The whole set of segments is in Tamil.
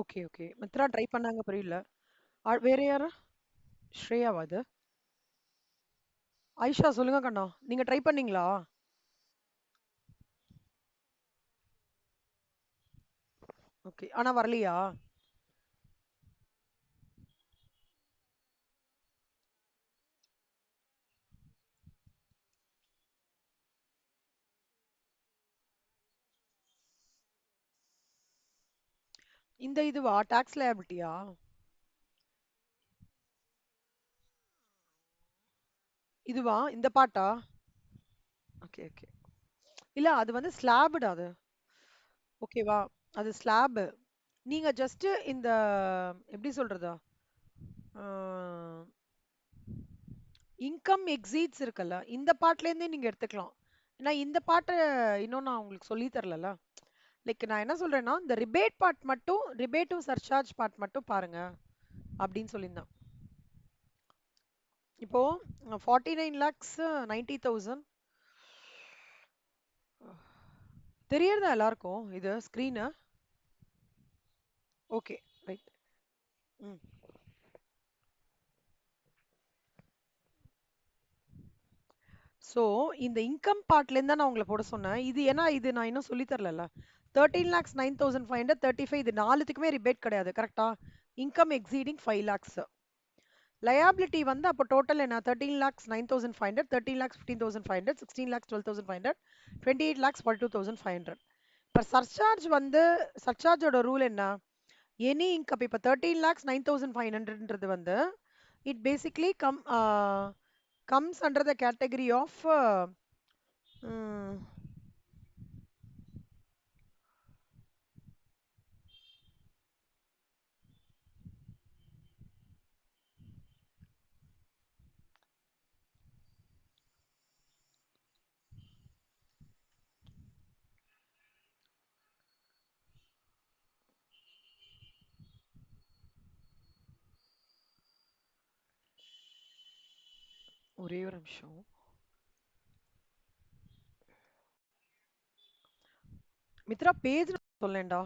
Okay, okay. மித்ரா ட்ரை பண்ணாங்க புரியல. வேற யாரு? ஸ்ரேயாவா அது? ஆயிஷா சொல்லுங்க கண்ணா. நீங்க ட்ரை பண்ணீங்களா? ஓகே. ஆனா வரலையா? இந்த இதுவா? டாக்ஸ் லயபிலிட்டியா? இதுவா? இந்த பாட்டா? Okay, okay. இல்ல அது வந்து ஸ்லாப்டு அது. ஓகேவா? அது ஸ்லாப். நீங்க ஜஸ்ட் இந்த எப்படி சொல்றது? இன்கம் எக்ஸீட்ஸ் இருக்குல்ல, இந்த பாட்டுல இருந்தே நீங்க எடுத்துக்கலாம். ஏன்னா இந்த பாட்டு இன்னும் நான் உங்களுக்கு சொல்லி தரல. லைக் நான் என்ன சொல்றேன்னா, இந்த ரிபேட் பார்ட் மட்டும், ரிபேட்டும் சர்சார்ஜ் பார்ட் மட்டும் பாருங்க அப்படின்னு சொல்லியிருந்தேன். இப்போ 49 lakhs 90,000 தெரியறதா எல்லாருக்கும் இது ஸ்க்ரீனு? Okay, right. ம். ஸோ இந்த இன்கம் பார்ட்லேருந்து தான் நான் உங்களை போட சொன்னேன். இது ஏன்னா இது நான் இன்னும் சொல்லி தரல. 13 lakhs 9,500 35 இது நாலுத்துக்குமே ரிபேட் கிடையாது கரெக்டா? Income exceeding 5 lakhs. லயாபிலிட்டி வந்து அப்போ டோட்டல் என்ன? 13 lakhs 9,500 13 lakhs 15,500 16 lakhs 12,500 28 lakhs 42,500. இப்போ சர்சார்ஜ் வந்து சர்சார்ஜோட ரூல் என்ன? எனி இன்கம் இப்போ 13 lakhs 9,500ன்றது வந்து it basically comes under the category of ஒரே ஒரு நிமிஷம். மித்ரா பேஜ் சொல்லேன்டா.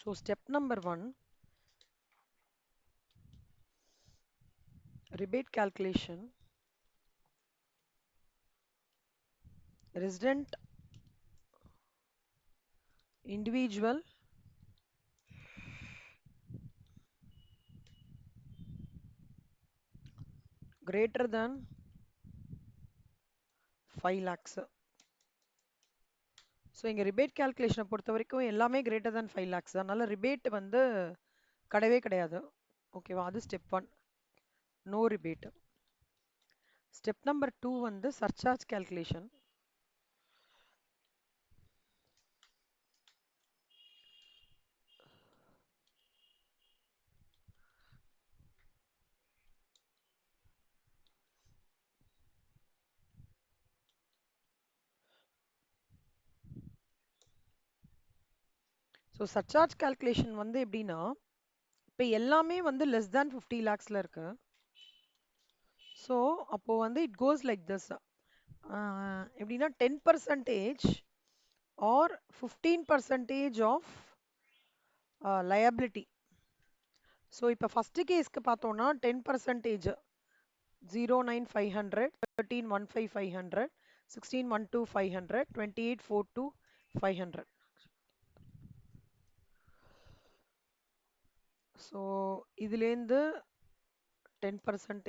So step number 1, rebate calculation, resident individual greater than 5 lakhs. So இங்கே ரிபேட் கால்குலேஷனை பொறுத்த வரைக்கும் எல்லாமே கிரேட்டர் than 5 lakhs. அதனால ரிபேட் வந்து கிடையவே கிடையாது. ஓகேவா? அது step 1. No rebate. Step number 2 வந்து surcharge calculation. So surcharge calculation வந்து எப்படின்னா, இப்போ எல்லாமே வந்து லெஸ் தேன் 50 லேக்ஸில் இருக்கு. ஸோ அப்போ வந்து இட் கோஸ் லைக் திஸ். எப்படின்னா 10% ஆர் 15% ஆஃப் லயபிலிட்டி. ஸோ இப்போ ஃபஸ்ட்டு கேஸ்க்கு பார்த்தோன்னா 10% 09,500, 13,15,500, 16,12,500, 28,42,500. ஸோ இதுலேருந்து 10%.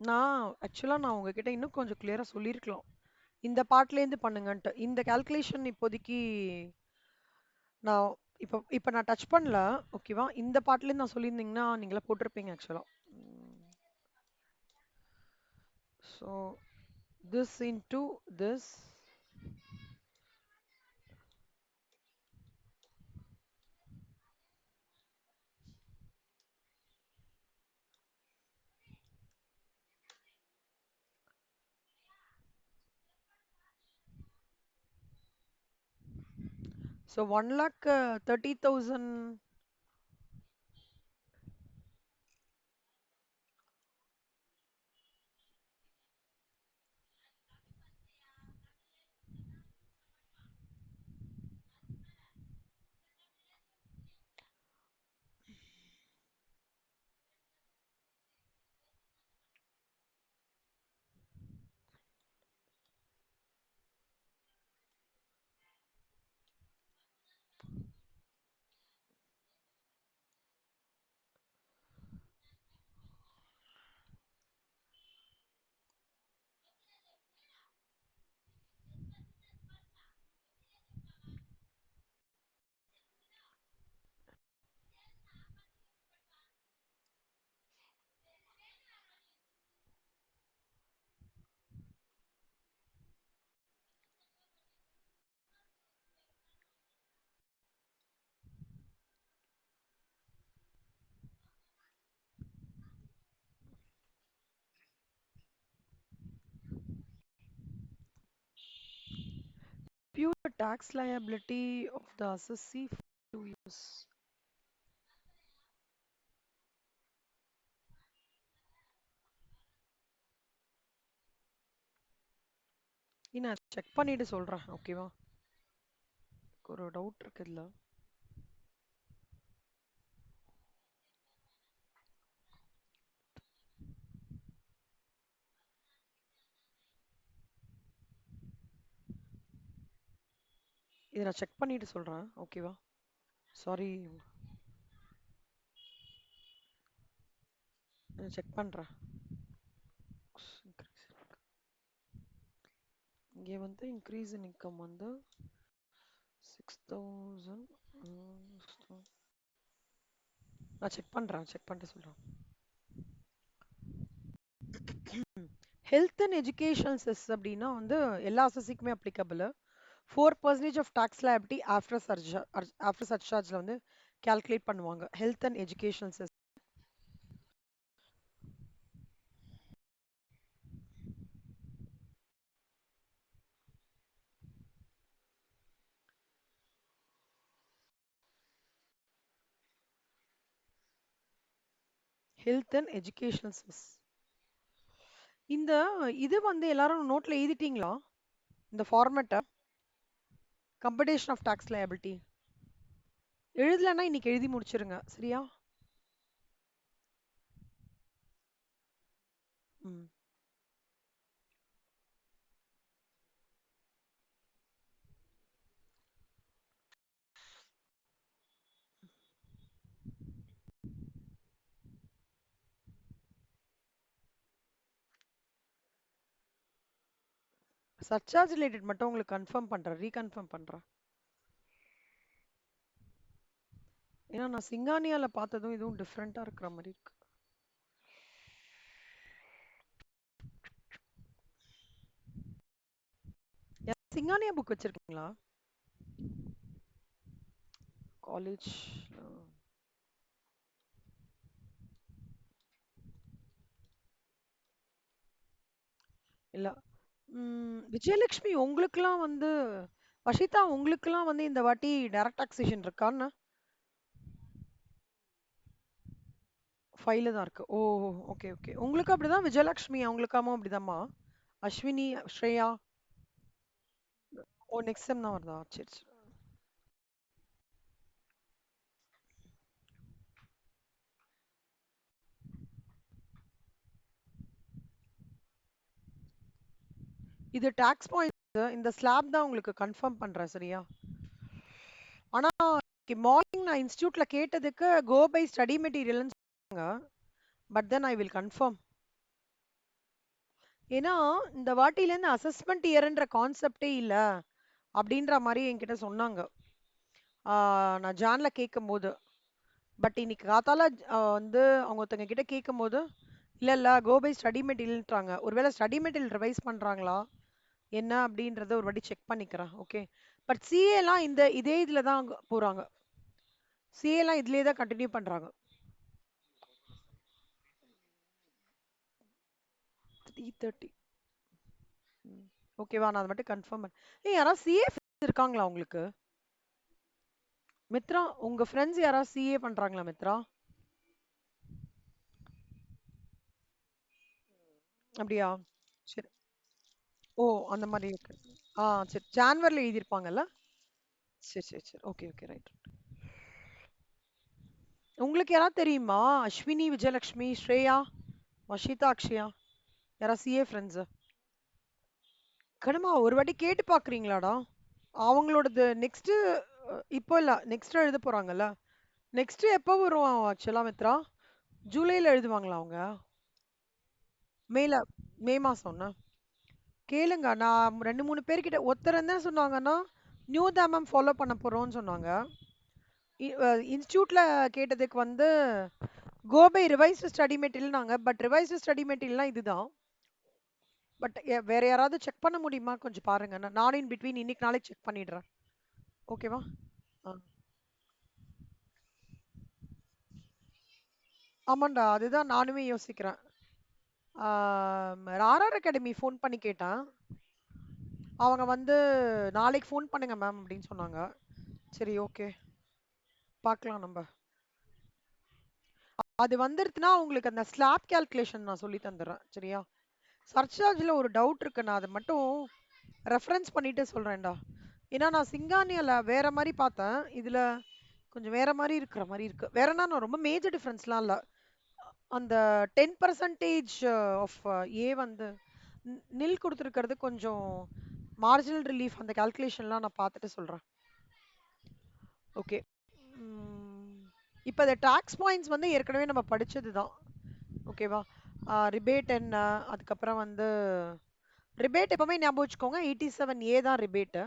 நான் உங்ககிட்ட இன்னும் கொஞ்சம் கிளியரா சொல்லியிருக்கலாம். இந்த பார்ட்லேருந்து பண்ணுங்கன்ட்டு. இந்த கால்குலேஷன் இப்போதைக்கு நான் இப்போ இப்போ நான் டச் பண்ணல. ஓகேவா? இந்த பார்ட்லேருந்து நான் சொல்லியிருந்தீங்கன்னா நீங்களே போட்டிருப்பீங்க ஆக்சுவலா. So this into this. So 1,30,000. Pure tax liability of the assessee for 2 years. நான் செக் பண்ணிட்டு சொல்றேன். ஓகேவா? ஒரு டவுட் இருக்கு இதுல. இதை நான் செக் பண்ணிட்டு சொல்றேன். ஓகேவா? சாரி, செக் பண்றேன். இங்கே வந்து இன்க்ரீஸ் இன் இன்கம் வந்து 6,000. நான் செக் பண்றேன், செக் பண்ணிட்டு சொல்றேன். ஹெல்த் அண்ட் எஜுகேஷன் செஸ் அப்படின்னா வந்து எல்லா அசஸிக்குமே applicable. 4% of tax liability after சர்சார்ஜ்ல வந்து கால்குலேட் பண்ணுவாங்க. Health and education cess. Health and educational cess. இந்த இது வந்து எல்லாரும் நோட்ல எழுதிட்டீங்களா? இந்த ஃபார்மேட்டை, கம்படேஷன் ஆஃப் டாக்ஸ் லயபிலிட்டி. எழுதலைன்னா இன்னைக்கு எழுதி முடிச்சிருங்க. சரியா? ம். சர்சார்ஜ் ரிலேட்டட் மட்டும் உங்களுக்கு கன்ஃபார்ம் பண்றேன், ரீகன்ஃபார்ம் பண்றேன். ஏன்னா நான் சிங்கானியால பார்த்ததும் இதுவும் டிஃப்ரெண்டா இருக்கிற மாதிரி இருக்கு. சிங்கானியா புக் வச்சிருக்கீங்களா காலேஜ்? இல்ல. விஜயலட்சுமி உங்களுக்குலாம் வந்து வஷிதா உங்களுக்குலாம் வந்து இந்த வாட்டி டைரக்ட் டாக்ஸேஷன் இருக்கான்னு ஃபைல தான் இருக்கு. ஓ! Okay, okay. உங்களுக்கு அப்படிதான் விஜயலட்சுமி அவங்களுக்காமும் அப்படிதாம்மா? அஸ்வினி, ஸ்ரேயா? ஓ! நெக்ஸ்ட் செம் தான் வருதா? சரி, சரி. இது டாக்ஸ் பாயிண்ட்ஸ் இந்த ஸ்லாப் தான் உங்களுக்கு கன்ஃபார்ம் பண்றேன் சரியா? ஆனா மார்னிங் நான் இன்ஸ்டிடியூட்ல கேட்டதுக்கு கோ பை ஸ்டடி மெட்டீரியல்னு சொன்னாங்க. But then I will confirm. ஏன்னா இந்த வாட்டிலேருந்து அசஸ்மெண்ட் இயர்ன்ற கான்செப்டே இல்ல அப்படின்ற மாதிரி என்கிட்ட சொன்னாங்க. நான் ஜான்ல கேட்கும்போது. பட் இன்னைக்கு காத்தால வந்து அவங்க ஒருத்தங்க கிட்ட கேட்கும்போது இல்ல இல்ல கோ பை ஸ்டடி மெட்டீரியல்ன்றாங்க. ஒருவேளை ஸ்டடி மெட்டீரியல் ரிவைஸ் பண்றாங்களா என்ன அப்படின்றத ஒரு வாட்டி செக் பண்ணிக்கிறேன். ஓகே. பட் சிஏலாம் இந்த இதே இதுல தான் போறாங்க. சிஏலாம் இதுலயே தான் கண்டினியூ பண்றாங்க. 3:30. ஓகேவா? நான் அதை மட்டும் கன்ஃபார்ம் பண்ணேன். ஏய் யாராவது சிஏ இருக்காங்களா உங்களுக்கு? மித்ரா உங்க ஃப்ரெண்ட்ஸ் யாராவது சிஏ பண்றாங்களா மித்ரா? அப்படியா? சரி. ஓ! அந்த மாரி இருக்கு. ஆ சரி. ஜான்வரில எழுதியிருப்பாங்கல்ல? சரி, சரி, சரி. Okay, okay. ரைட். உங்களுக்கு யாராவது தெரியுமா? அஸ்வினி, விஜயலட்சுமி, ஸ்ரேயா, வஷிதா, அக்ஷயா யாராவது சிஏ ஃப்ரெண்ட்ஸ்? கனமா ஒரு வாட்டி கேட்டு பார்க்குறீங்களாடா? அவங்களோடது நெக்ஸ்ட்டு இப்போ இல்ல. நெக்ஸ்ட் எழுத போறாங்கல்ல? நெக்ஸ்ட் எப்போ வரும் ஆக்சுவலா மித்ரா? ஜூலைல எழுதுவாங்களா அவங்க? மேல மே மாசம்னா? கேளுங்க. நான் 2, 3 பேர்கிட்ட ஒருத்தர் என்ன சொன்னாங்கன்னா, நியூ தான் மேம் ஃபாலோ பண்ண போறோம்னு சொன்னாங்க. இன்ஸ்டிடியூட்ல கேட்டதுக்கு வந்து கோ பை ரிவைஸ்டு ஸ்டடி மெட்டீரியல்னாங்க. பட் ரிவைஸ்டு ஸ்டடி மெட்டீரியல்னா இதுதான். பட் வேற யாராவது செக் பண்ண முடியுமா? கொஞ்சம் பாருங்க. நானும் இன் பிட்வீன் இன்னைக்கு நாளைக்கு செக் பண்ணிடுறேன். ஓகேவா? ஆ. ஆமாண்டா. அதுதான் நானுமே யோசிக்கிறேன். ஆர்ஆர் அகாடமி ஃபோன் பண்ணி கேட்டேன். அவங்க வந்து நாளைக்கு ஃபோன் பண்ணுங்க மேம் அப்படின்னு சொன்னாங்க. சரி ஓகே. பார்க்கலாம் நம்ப. அது வந்துருச்சுன்னா உங்களுக்கு அந்த ஸ்லாப் கால்குலேஷன் நான் சொல்லி தந்துடுறேன். சரியா? சர்சார்ஜ்ல ஒரு டவுட் இருக்கு. நான் அதை மட்டும் ரெஃபரன்ஸ் பண்ணிட்டு சொல்றேன்டா. ஏன்னா நான் சிங்கானியால வேற மாதிரி பார்த்தேன். இதுல கொஞ்சம் வேற மாதிரி இருக்கிற மாதிரி இருக்கு. வேறனா நான் ரொம்ப மேஜர் டிஃபரன்ஸ்லாம் இல்ல. அந்த 10% ஆஃப் ஏ வந்து நில் கொடுத்துருக்கிறது கொஞ்சம் மார்ஜினல் ரிலீஃப் அந்த கால்குலேஷன்லாம் நான் பார்த்துட்டு சொல்றேன். ஓகே. இப்போ இந்த டாக்ஸ் பாயிண்ட்ஸ் வந்து ஏற்கனவே நம்ம படிச்சது தான். ஓகேவா? ரிபேட் என்ன, அதுக்கப்புறம் வந்து ரிபேட் எப்பவுமே ஞாபகம் வச்சுக்கோங்க. 87A தான் ரிபேட்டு.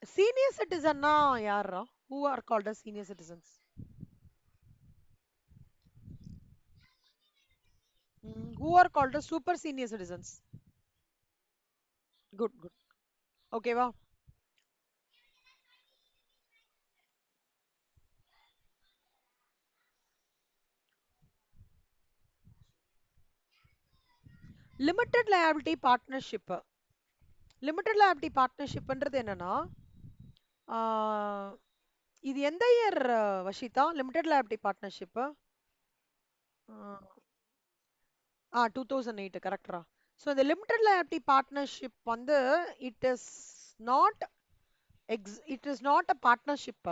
சீனியர் சிட்டிசன்னா யாரா? Who are called as senior citizens? Who are called as super senior citizens? Good, good. ஓகேவா? Limited liability partnership. Limited liability பார்ட்னர்ஷிப்ன்றது என்னன்னா, ஆஹ், இது எந்த இயர் வஷிதா லிமிடெட் லயபிலிட்டி பார்ட்னர்ஷிப்? 2008 கரெக்டரா? ஸோ இந்த லிமிடெட் லயபிலிட்டி பார்ட்னர்ஷிப் வந்து it is not it is not a partnership.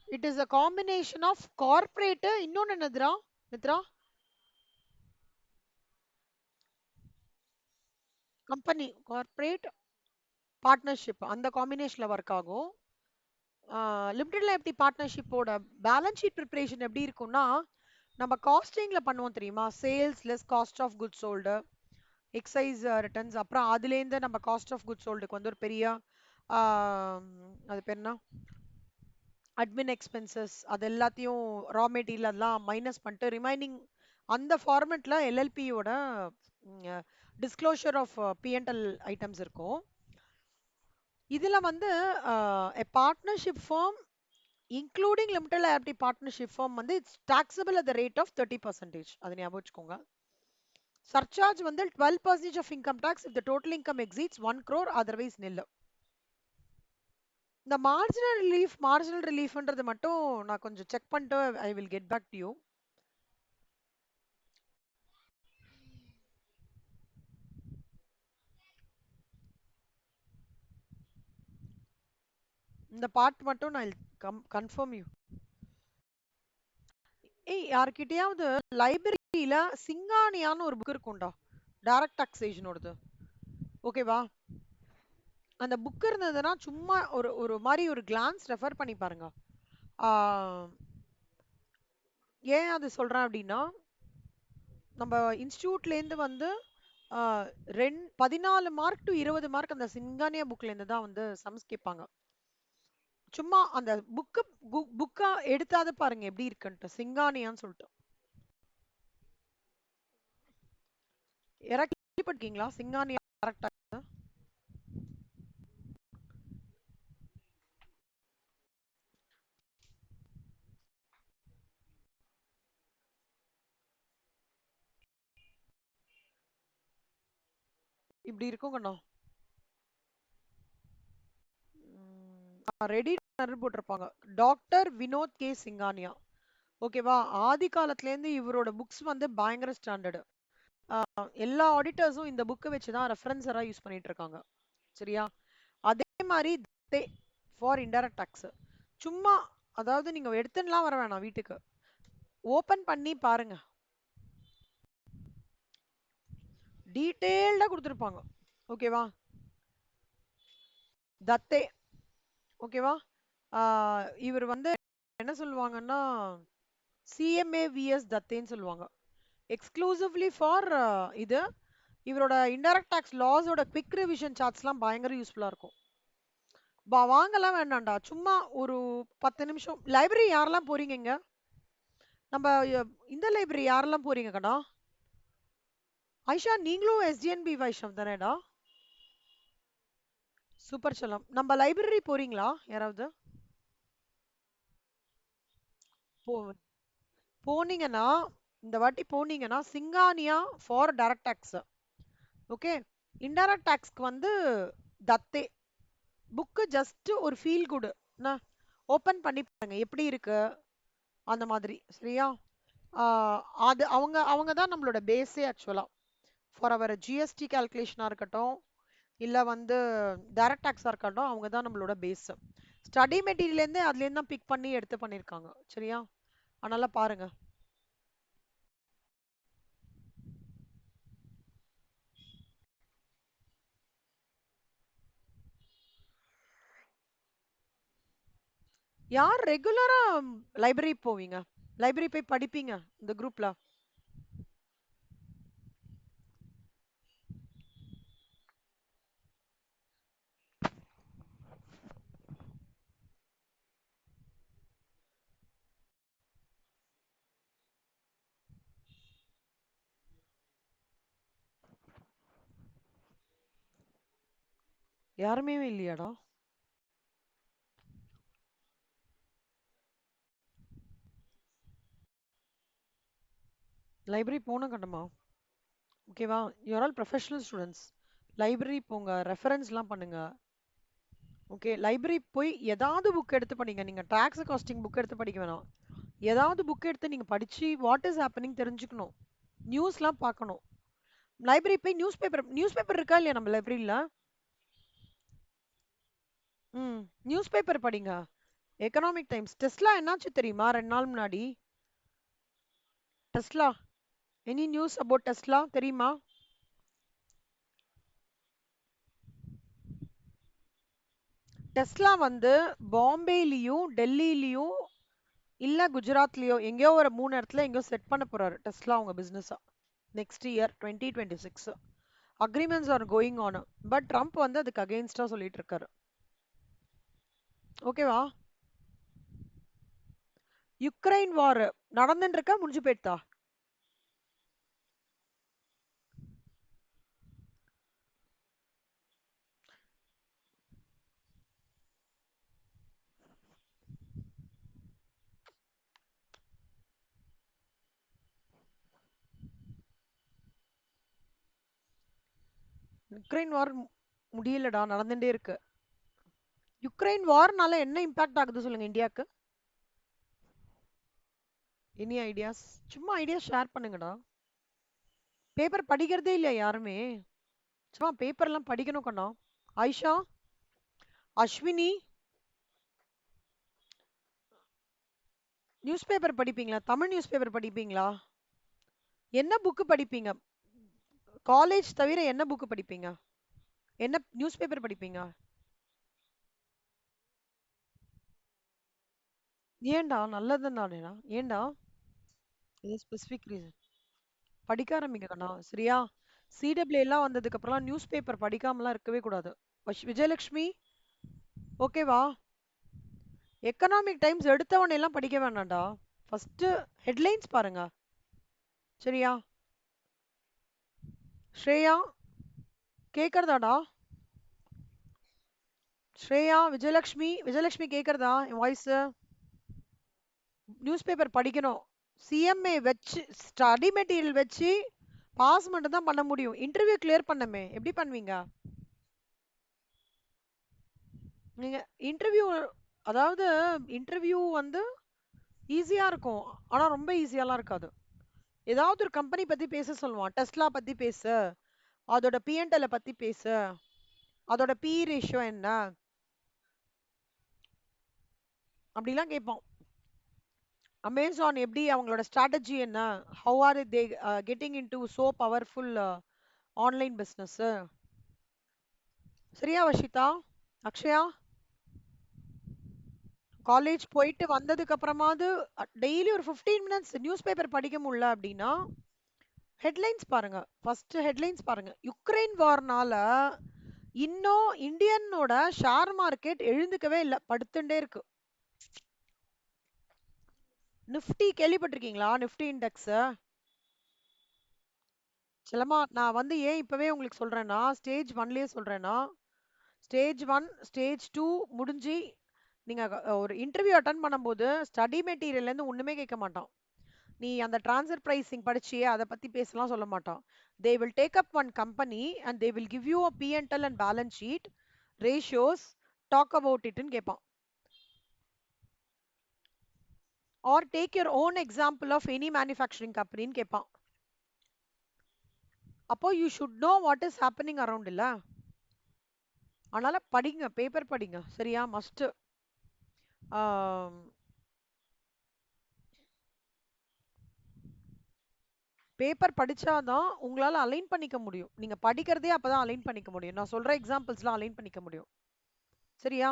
It is a combination of corporate இன்னொன்னு என்னதுரா மித்ரா? கம்பெனி கார்பரேட் பார்ட்னர்ஷிப் அந்த காம்பினேஷன்ல ஒர்க் ஆகும். Limited liability பார்ட்னர்ஷிப்போட balance sheet preparation எப்படி இருக்கும்னா, நம்ம காஸ்டிங்ல பண்ணுவோம் தெரியுமா? Sales less cost of goods sold, excise returns, அப்புறம் அதுலேருந்து நம்ம காஸ்ட் ஆஃப் குட்ஸ் சோல்டுக்கு வந்து ஒரு பெரிய அது பேர் என்ன, அட்மின் எக்ஸ்பென்சஸ், அது எல்லாத்தையும் ரா மெட்டீரியல் அதெல்லாம் மைனஸ் பண்ணிட்டு ரிமைனிங் அந்த ஃபார்மெட்ல எல்எல்பியோட டிஸ்க்ளோஷர் ஆஃப் பிஎன்எல் ஐட்டம்ஸ் இருக்கும். இதுல வந்து a partnership firm including limited liability partnership firm வந்து it's taxable at the rate of 30%. அது ஞாபகம் வச்சுக்கோங்க. Surcharge வந்து 12% of income tax if the total income exceeds 1 crore, otherwise nil. இந்த மார்ஜினல் ரிலீஃப்ன்றது மட்டும் நான் கொஞ்சம் செக் பண்ணிட்டு I will get back to you. இந்த பார்ட் மட்டும் நான் கன்ஃபார்ம் யூ. ஏய், யார்கிட்டயாவது லைப்ரரியில சிங்கானியான்னு ஒரு புக் இருக்கும்டா, டைரக்ட் டாக்ஸேஷனோடது, ஓகேவா? அந்த புக் இருந்ததுன்னா சும்மா ஒரு ஒரு மாதிரி ஒரு கிளான்ஸ் ரெஃபர் பண்ணி பாருங்க. ஏன் அது சொல்றேன் அப்படின்னா, நம்ம இன்ஸ்டியூட்லேருந்து வந்து 14 மார்க் டு 20 மார்க் அந்த சிங்கானியா புக்லேருந்து தான் வந்து சம்ஸ் கேட்பாங்க. சும்மா அந்த புக்கா எடுத்தாத பாருங்க எப்படி இருக்குன்ட்டு, சிங்கானியான்னு சொல்லிட்டு. யாராவது கேள்விப்பட்டிருக்கீங்களா சிங்கானியா கரெக்டா? இப்படி இருக்கும் கண்ணா. ரெடி போட்டிருப்பாங்க, டாக்டர் வினோத் கே சிங்கானியா. ஓகேவா? ஆதி காலத்துல இருந்து இவரோட புக்ஸ் வந்து பயங்கர ஸ்டாண்டர்டு. எல்லா ஆடிட்டர்ஸும் இந்த புக்கை வச்சு தான் ரெஃபரன்சரா யூஸ் பண்ணிட்டு இருக்காங்க. சரியா? அதே மாதிரி ஃபார் இன்டைரக்ட் டாக்ஸ் சும்மா, அதாவது நீங்க எடுத்துலாம் வர வேணாம், வீட்டுக்கு ஓபன் பண்ணி பாருங்க, டீடைல்டா கொடுத்துருப்பாங்க. ஓகேவா? தத்தே, ஓகேவா? இவர் வந்து என்ன சொல்லுவாங்கன்னா சிஎம்ஏ விஎஸ் தத்தேன்னு சொல்லுவாங்க. எக்ஸ்க்ளூசிவ்லி ஃபார் இது இவரோட இன்டைரக்ட் டாக்ஸ் லாஸோட குவிக் ரிவிஷன் சார்ட்ஸ்லாம் பயங்கர யூஸ்ஃபுல்லா இருக்கும். வாங்கலாம் வேண்டாம்டா, சும்மா ஒரு 10 நிமிஷம். லைப்ரரி யாரெல்லாம் போறீங்க இங்க? நம்ம இந்த லைப்ரரி யாரெல்லாம் போறீங்க கடா? ஐஷா, நீங்களும் எஸ்டிஎன்பி வைஷ்ணவ் தானேடா? சூப்பர் செல்லம். நம்ம லைப்ரரி போறீங்களா யாராவது? போ போனீங்கன்னா இந்த வாட்டி போனீங்கன்னா Singhania for direct tax, okay. Indirect டாக்ஸ்க்கு வந்து தத்தே புக்கு ஜஸ்ட் ஒரு ஃபீல் குட், ஓபன் பண்ணி பாருங்க எப்படி இருக்கு அந்த மாதிரி. சரியா? அது அவங்க அவங்க தான் நம்மளோட பேஸே ஆக்சுவலா ஃபார் அவர் ஜிஎஸ்டி கால்குலேஷனா இருக்கட்டும், இல்ல வந்து டைரக்ட் டாக்ஸா இருக்கட்டும், அவங்க தான் நம்மளோட பேஸ். ஸ்டடி மெட்டீரியல்லேருந்தே அதுலேருந்து தான் பிக் பண்ணி எடுத்து பண்ணியிருக்காங்க. சரியா? அதனால பாருங்க. யார் ரெகுலரா லைப்ரரி போவீங்க, லைப்ரரி போய் படிப்பீங்க இந்த குரூப்ல? யாருமே இல்லையாடா? லைப்ரரி போன கண்டமா? ஓகேவா? You are all professional students. Library போங்க, ரெஃபரன்ஸ்லாம் பண்ணுங்க. ஓகே, லைப்ரரி போய் ஏதாவது புக் எடுத்து படிங்க. நீங்க டாக்ஸ் காஸ்டிங் புக் எடுத்து படிக்க வேணாம், ஏதாவது புக் எடுத்து நீங்க படிச்சு வாட் இஸ் ஹேப்பனிங் தெரிஞ்சுக்கணும், நியூஸ்லாம் பார்க்கணும். லைப்ரரி போய் நியூஸ் பேப்பர் இருக்கா இல்லையா நம்ம லைப்ரரியில? ம், நியூஸ் பேப்பர் படிங்க. Economic times. டெஸ்லா என்னாச்சு தெரியுமா 2 நாள் முன்னாடி? Tesla, any news about Tesla தெரியுமா? டெஸ்லா வந்து பாம்பேலயும் டெல்லிலயும் இல்ல குஜராத்லயோ எங்கேயோ ஒரு 3 இடத்துல எங்கேயோ செட் பண்ண போறாரு டெஸ்லா அவங்க business next year 2026. Agreements are going on. But Trump வந்து அதுக்கு அகெயின்ஸ்டா சொல்லிட்டு இருக்காரு. ஓகேவா? யுக்ரைன் வார் நடந்துட்டு இருக்கா முடிஞ்சு போயிட்டா? யுக்ரைன் வார் முடியலடா, நடந்துட்டே இருக்கு. யுக்ரைன் வார்னால என்ன இம்பாக்ட் ஆகுது சொல்லுங்க இந்தியாக்கு? Any ideas? சும்மா ஐடியா ஷேர் பண்ணுங்கடா. பேப்பர் படிக்கிறதே இல்லையா யாருமே? சும்மா பேப்பர்லாம் படிக்கணும் கண்ணா. ஆயிஷா, அஸ்வினி, நியூஸ் பேப்பர் படிப்பீங்களா? தமிழ் நியூஸ் பேப்பர் படிப்பீங்களா? என்ன புக்கு படிப்பீங்க? காலேஜ் தவிர என்ன புக்கு படிப்பீங்க? என்ன நியூஸ் பேப்பர் படிப்பீங்க? ஏன்டா நல்லது தானேடா, ஏன்டா? இது ஸ்பெசிஃபிக் ரீசன். படிக்க ஆரம்பிங்க கண்ணா, சரியா? சிடபிள்யூ எல்லாம் வந்ததுக்கு அப்புறம் நியூஸ் பேப்பர் படிக்காமலாம் இருக்கவே கூடாது. விஜயலட்சுமி, ஓகேவா? எக்கனாமிக் டைம்ஸ் எடுத்தவனை எல்லாம் படிக்க வேணாம்டா. ஃபர்ஸ்ட் ஹெட்லைன்ஸ் பாருங்க, சரியா? ஸ்ரேயா, கேக்குறதாடா? ஸ்ரேயா, விஜயலட்சுமி, விஜயலட்சுமி கேக்குறதா என் வாய்ஸ்? நியூஸ் பேப்பர் படிக்கணும். சிஎம்ஏ வச்சு ஸ்டடி மெட்டீரியல் வச்சு பாஸ் மட்டும் தான் பண்ண முடியும். இன்டர்வியூ கிளியர் பண்ணமே எப்படி பண்ணுவீங்க நீங்க? இன்டர்வியூ, அதாவது இன்டர்வியூ வந்து ஈஸியா இருக்கும், ஆனா ரொம்ப ஈஸியாலாம் இருக்காது. ஏதாவது ஒரு கம்பெனி பத்தி பேச சொல்லுவான். டெஸ்லா பத்தி பேசு, அதோட பிஎன்எல் பத்தி பேசு, அதோட பி ரேஷியோ என்ன, அப்படிலாம் கேட்பான். அமேசான் எப்படி, அவங்களோட ஸ்ட்ராட்டஜி என்ன, how are they getting in to so powerful online business. சரியா வர்ஷிதா? அக்ஷயா, காலேஜ் போயிட்டு வந்ததுக்கு அப்புறமாவது டெய்லி ஒரு 15 மினிட்ஸ் நியூஸ் பேப்பர் படிக்க முடியல அப்படின்னா ஹெட்லைன்ஸ் பாருங்க. ஃபர்ஸ்ட் ஹெட்லைன்ஸ் பாருங்க. யுக்ரைன் வார்னால இன்னும் இந்தியனோட ஷேர் மார்க்கெட் எழுந்துக்கவே இல்லை, படுத்துட்டே இருக்கு. நிஃப்டி கேள்விப்பட்டிருக்கீங்களா? Nifty index. சிலமா நான் வந்து ஏன் இப்பவே உங்களுக்கு சொல்றேன்னா, ஸ்டேஜ் ஒன்லயே சொல்றேன்னா, ஸ்டேஜ் ஒன் ஸ்டேஜ் டூ முடிஞ்சு நீங்க ஒரு இன்டர்வியூ அட்டன் பண்ணும்போது ஸ்டடி மெட்டீரியல்ல இருந்து ஒண்ணுமே கேட்க மாட்டான். நீ அந்த ட்ரான்ஸ்ஃபர் பிரைசிங் படிச்சியே அதை பத்தி பேசலாம் சொல்ல மாட்டான். They will take up one company and they will give you a P and L and balance sheet ratios, talk about இட்னு கேட்பான். Or take your own example of any manufacturing கம்பெனின்னு கேட்பான். அப்போ you should know what is happening around இல்ல. அதனால படிங்க, பேப்பர் படிங்க, சரியா? மஸ்ட். பேப்பர் படிச்சாதான் உங்களால அலைன் பண்ணிக்க முடியும். நீங்க படிக்கிறதே அப்பதான் அலைன் பண்ணிக்க முடியும். நான் சொல்ற எக்ஸாம்பிள்ஸ்லாம் அலைன் பண்ணிக்க முடியும், சரியா?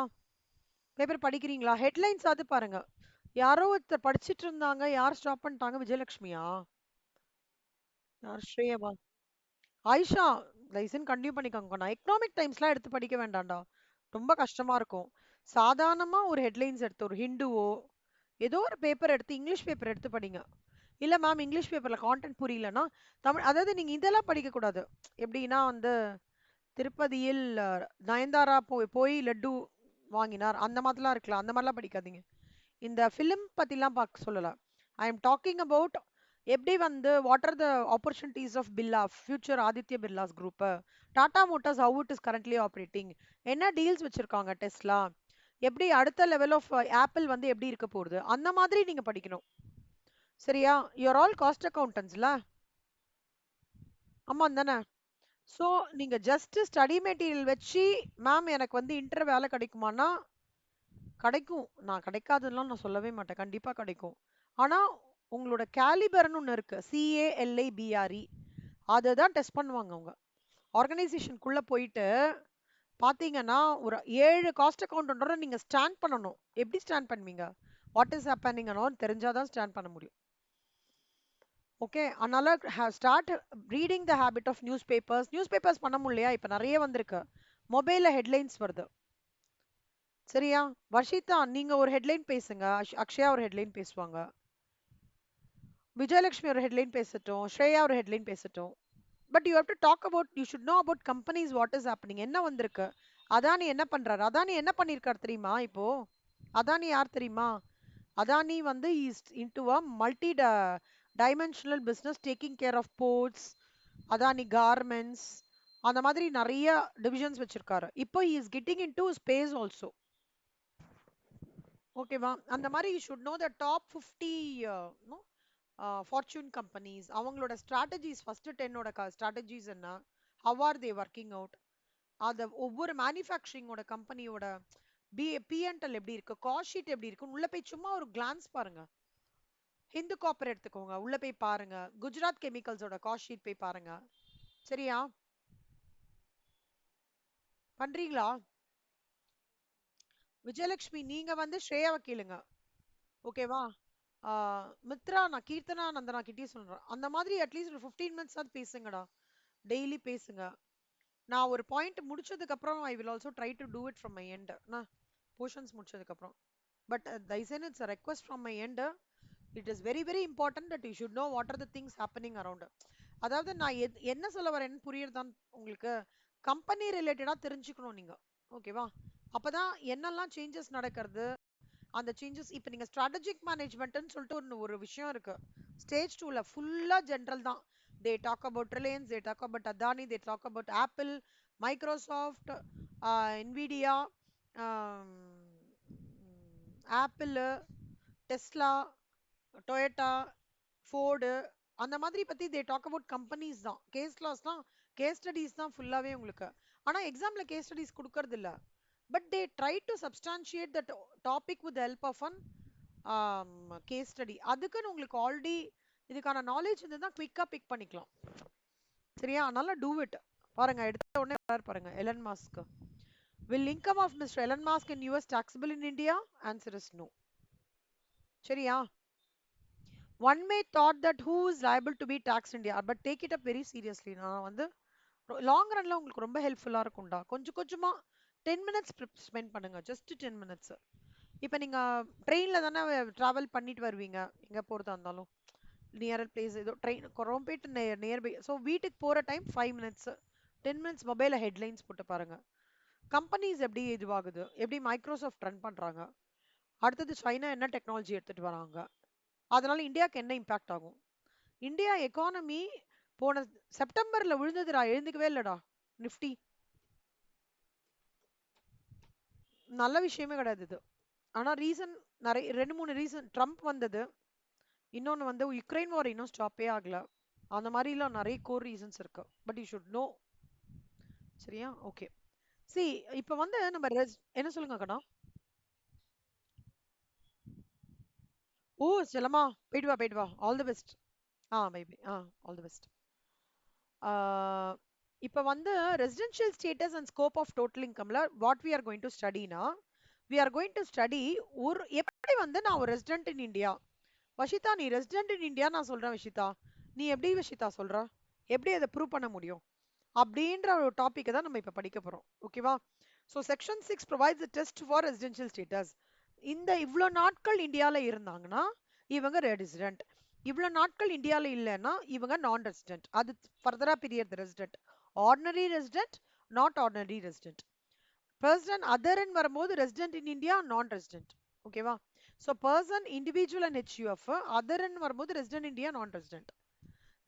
பேப்பர் படிக்கிறீங்களா? ஹெட்லைன்ஸ் அது பாருங்க. யாரோ ஒருத்தர் படிச்சிட்டு இருந்தாங்க, யார் ஸ்டாப் பண்ணிட்டாங்க? விஜயலட்சுமியா? யார்? ஸ்ரேயாவா? ஆயிஷா, லைசன் கண்டினியூ பண்ணிக்கோங்க. நான் எக்கனாமிக் டைம்ஸ்லாம் எடுத்து படிக்க வேண்டாம்டா, ரொம்ப கஷ்டமா இருக்கும். சாதாரணமா ஒரு ஹெட்லைன்ஸ் எடுத்து, ஒரு ஹிந்துவோ ஏதோ ஒரு பேப்பர் எடுத்து, இங்கிலீஷ் பேப்பர் எடுத்து படிங்க. இல்ல மேம் இங்கிலீஷ் பேப்பர்ல கான்டென்ட் புரியலன்னா தமிழ், அதாவது நீங்க இதெல்லாம் படிக்க கூடாது. எப்படின்னா வந்து திருப்பதியில் நயன்தாரா போய் போய் லட்டு வாங்கினார் அந்த மாதிரிலாம் இருக்கலாம், அந்த மாதிரிலாம் படிக்காதீங்க. இந்த ஃபிலிம் பத்திலாம் பார்க்க சொல்லல. ஐ எம் டாக்கிங் அபவுட் எப்படி வந்து what are the opportunities of பில்லா future Aditya Birla's group, Tata Motors how it is currently operating, என்ன டீல்ஸ் வச்சிருக்காங்க டெஸ்லா, எப்படி அடுத்த லெவல் ஆஃப் ஆப்பிள் வந்து எப்படி இருக்க போகுது, அந்த மாதிரி நீங்க படிக்கணும், சரியா? யூஆர் ஆல் காஸ்ட் அக்கௌண்டன்ஸ்ல. ஆமா தானே? ஸோ நீங்க ஜஸ்ட் ஸ்டடி மெட்டீரியல் வச்சு மேம் எனக்கு வந்து இன்டர் வேலை கிடைக்குமானா கிடைக்கும். நான் கிடைக்காதுலாம் நான் சொல்லவே மாட்டேன், கண்டிப்பா கிடைக்கும். ஆனா உங்களோட கேலிபர்னு ஒன்று இருக்கு, CALIBRE, அதை தான் டெஸ்ட் பண்ணுவாங்க அவங்க. ஆர்கனைசேஷனுக்குள்ள போயிட்டு பாத்தீங்கன்னா ஒரு 7 காஸ்ட் அக்கவுண்டோட நீங்க ஸ்டாண்ட் பண்ணணும். எப்படி ஸ்டாண்ட் பண்ணுவீங்க? வாட் இஸ் ஹேப்பனிங்னு தெரிஞ்சாதான் ஸ்டாண்ட் பண்ண முடியும். ஓகே, அதனால start reading the habit of news papers பண்ண முடியலையா? இப்ப நிறைய வந்திருக்கு. மொபைல்ல ஹெட்லைன்ஸ் வருது. சரியா? வர்ஷிதா நீங்க ஒரு ஹெட்லைன் பேசுங்க, அக்ஷயா ஒரு ஹெட்லைன் பேசுவாங்க, விஜயலட்சுமி ஒரு ஹெட்லைன் பேசட்டும், ஸ்ரேயா ஒரு ஹெட்லைன் பேசட்டும். But you have to talk about, you should know about companies what is happening, என்ன வந்திருக்கு. அதானி என்ன பண்றாரு? அதானி என்ன பண்ணிருக்காரு தெரியுமா இப்போ? அதானி யார் தெரியுமா? அதானி வந்து is into a multi dimensional business taking care of ports, Adani garments, அந்த மாதிரி நிறைய டிவிஷன்ஸ் வச்சிருக்காரு. இப்போ he is getting into space also. ஓகேவா? அந்த மாதிரி you should no the top 50 fortune companies, அவங்களோட ஸ்ட்ராட்டஜிஸ், ஃபர்ஸ்ட் 10ஓட ஸ்ட்ராட்டஜிஸ் என்ன, how are they working out, அத ஒவ்வொரு மேனுஃபேக்சரிங்கோட கம்பெனியோட பிஎன்எல் எப்படி இருக்கு, காஸ்ட் ஷீட் எப்படி இருக்கு, உள்ள போய் சும்மா ஒரு கிளான்ஸ் பாருங்க. ஹிந்து காப்பர் எடுத்துக்கோங்க, உள்ள போய் பாருங்க. குஜராத் கெமிக்கல்ஸோட காஸ்ட் ஷீட் போய் பாருங்க. சரியா? பண்றீங்களா? விஜயலட்சுமி நீங்க வந்து ஸ்ரேயாவை கேளுங்க. ஓகேவா? மித்ரா நான் கீர்த்தனா நந்தனா கிட்டயும் சொல்றேன். அந்த மாதிரி அட்லீஸ்ட் ஒரு 15 மினிட்ஸ் ஆவது பேசுங்கடா. டெய்லி பேசுங்க. நான் ஒரு பாயிண்ட் முடிச்சதுக்கு அப்புறம் I will also try to do it from my end. நான் போர்ஷன்ஸ் முடிச்சதுக்கு அப்புறம். பட் தயவுசெய்து it's request from my end. It is very very important that you should know what are the things happening around. அதாவது நான் என்ன சொல்ல வரேன்னு புரியுறதான் உங்களுக்கு? கம்பெனி ரிலேட்டடா தெரிஞ்சுக்கணும் நீங்க. ஓகேவா? அப்பதான் என்னெல்லாம் சேஞ்சஸ் நடக்கிறது, அந்த சேஞ்சஸ். இப்போ நீங்க ஸ்ட்ராட்டஜிக் மேனேஜ்மெண்ட்னு சொல்லிட்டு ஒரு விஷயம் இருக்கு. ஸ்டேஜ் 2ல ஃபுல்லா ஜென்ரல் தான். They talk about Reliance, they talk about Adani, they talk about Apple, Microsoft, Nvidia, Apple, Tesla, Toyota, Ford, அந்த மாதிரி பத்தி தே டாக் அபவுட் கம்பெனிஸ் தான். கேஸ் ஸ்டடிஸ் தான் ஃபுல்லாவே உங்களுக்கு. ஆனா எக்ஸாம்ல கேஸ் ஸ்டடிஸ் கொடுக்கறது இல்ல. But they try to substantiate that topic with help of an case study. அதுக்குன்னு உங்களுக்கு ஆல்ரெடி இதுக்கான நாலேஜ் இருந்ததுன்னா குயிக்கா பிக் பண்ணிக்கலாம். சரியா? அதனால டூ இட். பாருங்க, எடுத்த உடனே பாருங்க, Elon Musk. Will income of mister Elon Musk in US taxable in India? Answer is no. சரியா? One may thought that who is liable to be tax India, but take it up very seriously. நான் வந்து லாங் ரன்ல உங்களுக்கு ரொம்ப ஹெல்ப்ஃபுல்லா இருக்கும்டா. கொஞ்சம் கொஞ்சமா 10 மினிட்ஸ் ஸ்பெண்ட் பண்ணுங்க, ஜஸ்ட் 10 மினிட்ஸ். இப்போ நீங்க ட்ரெயின்ல தானே டிராவல் பண்ணிட்டு வருவீங்க, எங்க போறதா இருந்தாலும் நியரர் பிளேஸ் ஏதோ ட்ரெயின் குரோம்பேட் நியர்பை. ஸோ வீட்டுக்கு போற டைம் 5 மினிட்ஸ், 10 மினிட்ஸ் மொபைல ஹெட்லைன்ஸ் போட்டு பாருங்க. கம்பெனிஸ் எப்படி இதுவாகுது, எப்படி மைக்ரோசாஃப்ட் ரன் பண்றாங்க, அடுத்தது சைனா என்ன டெக்னாலஜி எடுத்துட்டு வராங்க, அதனால இந்தியாவுக்கு என்ன இம்பாக்ட் ஆகும். இந்தியா எக்கானமி போன செப்டம்பர்ல விழுந்ததுடா, எழுந்துக்கவே இல்லடா நிஃப்டி. நல்ல விஷயமே கிடையாது இது. ஆனா ரீசன் நிறைய, 2 3 ரீசன். ட்ரம்ப் வந்தது, இன்னொன்னு வந்து யுக்ரைன் வார் இன்னும் ஸ்டாப்பே ஆகல. அந்த மாதிரிலாம் நிறைய கோர் ரீசன்ஸ் இருக்கு. But you should no. சரியா? ஓகே. சி இப்போ வந்து நம்ம என்ன சொல்லுங்க கண்ணா? ஓ செல்லம்மா, போயிட்டு வா போயிட்டு வா. All the best. Bye bye. All the best. இப்போ வந்து residential status and scope of total இன்கம்ல what we are going to ஸ்டடினா, we are going to study ஒரு எப்படி வந்து நான் ஒரு ரெசிடென்ட் இன் இந்தியா. வஷிதா நீ ரெசிடென்ட் இன் இந்தியா நான் சொல்றேன் வஷிதா. நீ எப்படி வஷிதா சொல்ற? எப்படி அதை ப்ரூவ் பண்ண முடியும் அப்படின்ற ஒரு டாபிக்கை தான் நம்ம இப்போ படிக்க போறோம். ஓகேவா? So section 6 provides test for residential status. இந்த இவ்வளோ நாட்கள் இந்தியாவில் இருந்தாங்கன்னா இவங்க ரெசிடென்ட், இவ்வளோ நாட்கள் இந்தியாவில் இல்லைன்னா இவங்க நான் ரெசிடென்ட். அது ஃபர்தரா period resident, ordinary resident, not ordinary resident. Person அதர்ன்னு வரும்போது resident in India, non resident. ஓகேவா? So person individual and HUF, அதர்ன்னு வரும்போது resident India, non resident.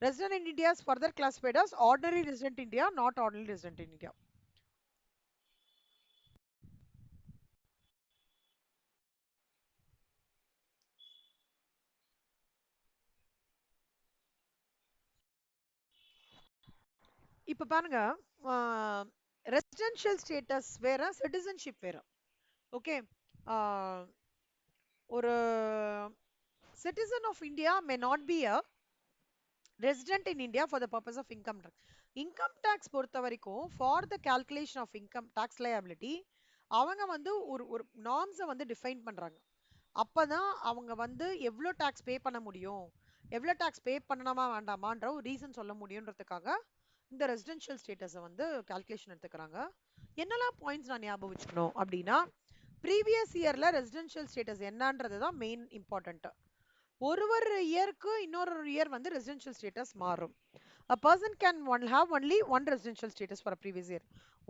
Resident in India is further classified as ordinary resident in India, not ordinary resident in India. இப்ப பாருங்க, ரெசிடென்ஷியல் ஸ்டேட்டஸ் வேற, சிட்டிசன்ஷிப் வேற. ஓகே, ஒரு citizen of India may not be a resident in India for the purpose of income tax. Income tax பொறுத்த வரைக்கும் for the calculation of income tax liability அவங்க வந்து ஒரு ஒரு நார்ம்ஸை வந்து டிஃபைன் பண்றாங்க. அப்பதான் அவங்க வந்து எவ்வளோ டேக்ஸ் பே பண்ண முடியும், எவ்வளோ டேக்ஸ் பே பண்ணணுமா வேண்டாமான்ற ஒரு ரீசன் சொல்ல முடியுன்றதுக்காக இந்த ரெசிடென்ஷியல் ஸ்டேட்டஸை வந்து கால்குலேஷன் எடுத்துக்கிறாங்க. என்னெல்லாம் பாயிண்ட்ஸ் நான் ஞாபகம் வச்சுக்கணும் அப்படின்னா, ப்ரீவியஸ் இயர்ல ரெசிடென்ஷியல் ஸ்டேட்டஸ் என்னன்றது தான் மெயின் இம்பார்ட்டன்ட். ஒரு ஒரு இயருக்கு இன்னொரு இயர் வந்து ரெசிடென்ஷியல் ஸ்டேட்டஸ் மாறும். A person can have only one residential status for a previous year.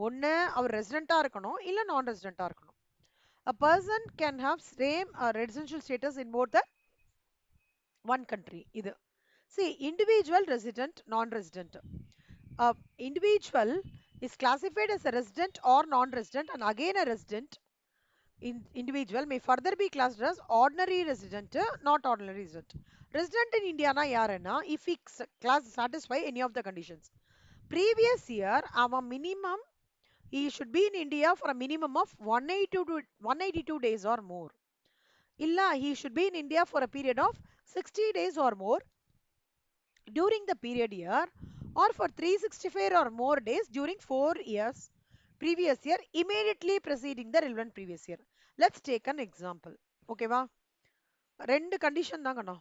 ஒன்னு அவர் ரெசிடென்ட்டா இருக்கணும் இல்ல நான் ரெசிடென்ட்டா இருக்கணும். A person can have same residential status in both the one country. இது see individual resident non-resident. Individual is classified as a resident or non-resident, and again a resident individual may further be classed as ordinary resident, not ordinary resident. Resident in India na yarena if he class satisfy any of the conditions. Previous year our minimum he should be in India for a minimum of 182 days or more. Illa he should be in India for a period of 60 days or more during the period year, or for 365 or more days during 4 years previous year immediately preceding the relevant previous year. Let's take an example. Okay va? ரெண்டு கண்டிஷன் தான் கண்ணா.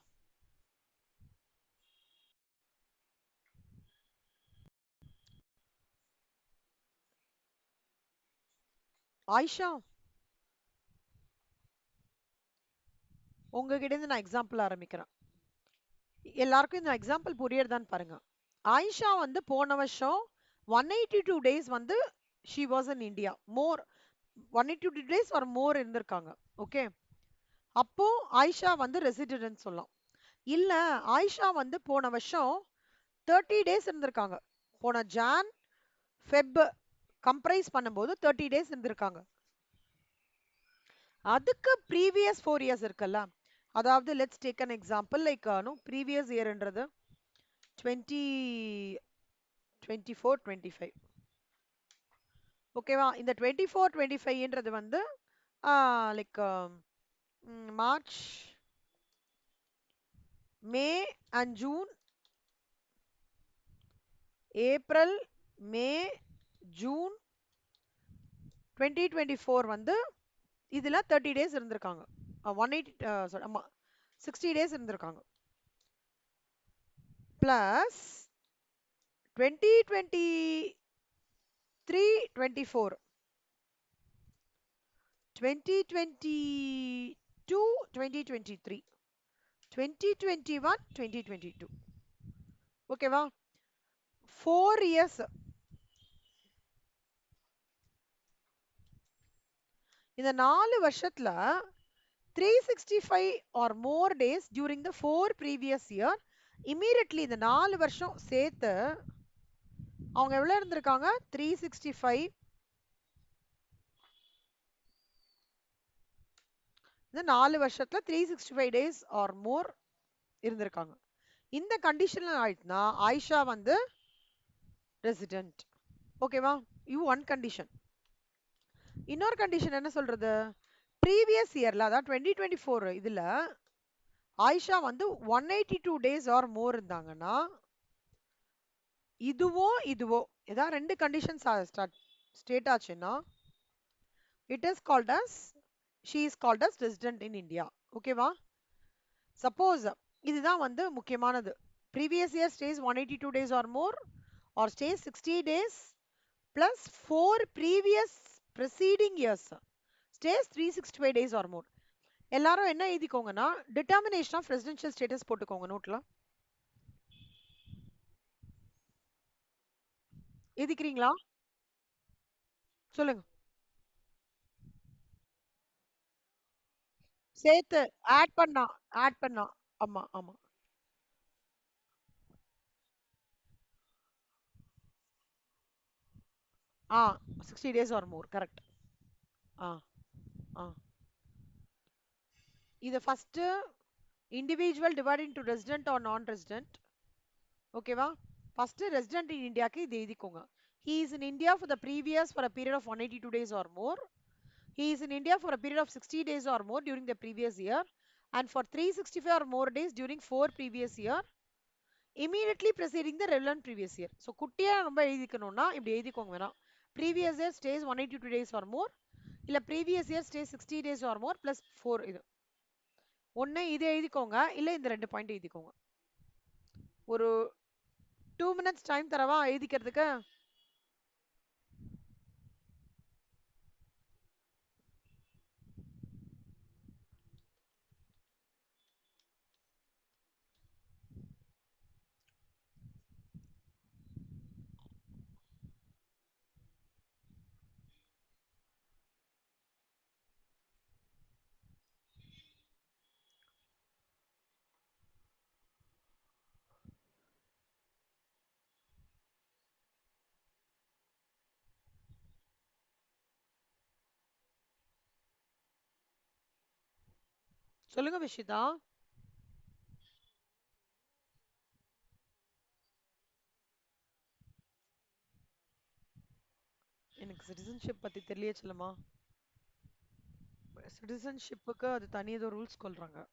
ஆயிஷா உங்ககிட்ட இருந்து நான் எக்ஸாம்பிள் ஆரம்பிக்கிறேன். எல்லாருக்கும் இந்த எக்ஸாம்பிள் புரியறதான்னு பாருங்க. ஆயிஷா வந்து போன வருஷம் 182 days வந்து she was in India. More 182 days or more இருந்திருக்காங்க. ஓகே, அப்போ ஆயிஷா வந்து ரெசிடென்ட் சொல்லலாம். இல்ல ஆயிஷா வந்து போன வருஷம் 30 days இருந்திருக்காங்க. போன ஜான் ஃபெப் கம்பரைஸ் பண்ணும்போது 30 days இருந்திருக்காங்க. அதுக்கு ப்ரீவியஸ் 4 years இருக்குல்ல, அதாவது let's take an example like previous இயர்ன்றது 2024-25. ஓகேவா? இந்த 24-25ன்றது வந்து like March, May and June, April, May, June 2024 வந்து இதுல 30 days இருந்திருக்காங்க. 180 ஆமா 60 days இருந்திருக்காங்க. பிளஸ் 2023-24, 2022-2023, 2021-2022. ஓகேவா? 4 years. இந்த 4 வருஷத்துல 365 or more days during the 4 previous year immediately இந்த 4 வருஷம் சேர்த்து அவங்க எவ்வளவு இருந்திருக்காங்க? 365. இந்த 4 வருஷத்துல 365 days or more இருந்திருக்காங்க. இந்த கண்டிஷன்ல ஆயிட்டுனா ஆயிஷா வந்து ரெசிடென்ட். ஓகேவா? இது ஒன் கண்டிஷன். இன்னொரு கண்டிஷன் என்ன சொல்றது? ப்ரீவியஸ் இயர்ல அதாவது 2024 இதுல ஆயிஷா வந்து 182 days or more இருந்தாங்கன்னா இதுவோ ஏதாவது ரெண்டு கண்டிஷன்ஸ் ஸ்டேட் ஆச்சுன்னா it is called as she is called as resident in India. ஓகேவா? சப்போஸ் இதுதான் வந்து முக்கியமானது. previous year stays 182 days or more or stays 60 days plus 4 previous preceding years stays 365 days or more. எல்லாரும் என்ன எழுதிக்கோங்கன்னா determination of residential status போட்டுக்கோங்க நோட்ல. எழுதிக்கிறீங்களா? சொல்லுங்க. சேர்த்து ஆட் பண்ணா ஆமா ஆமா. ஆ 60 days or more கரெக்ட். ஆ ஆ இது first individual divide into resident or non resident. ஓகேவா? ஃபர்ஸ்ட் ரெசிடென்ட் இன் இந்தியாக்கு இது எழுதிக்கோங்க. he is in India for the previous for a period of 182 days or more. He is in India for a period of 60 days or more during the previous year, and for 365 or more days during 4 previous year immediately preceding the relevant previous year. So குட்டியா நம்ம எழுதிக்கணும்னா இப்படி எழுதிக்கோங்க வேணாம். Previous year stays 182 days or more. இல்ல previous year stays 60 days or more plus 4 இது. ஒண்ணு இது எழுதிக்கோங்க. இல்ல இந்த ரெண்டு பாயிண்ட் எழுதிக்கோங்க. ஒரு 2 minutes டைம் தரவா எழுதிக்கிறதுக்கு? சொல்லுங்க விஷிதா. எனக்கு சிட்டிசன்ஷிப் பத்தி தெரியல செல்லமா. சிட்டிசன்ஷிப்புக்கு அது தனி ஏதோ ரூல்ஸ் கொள்றாங்க.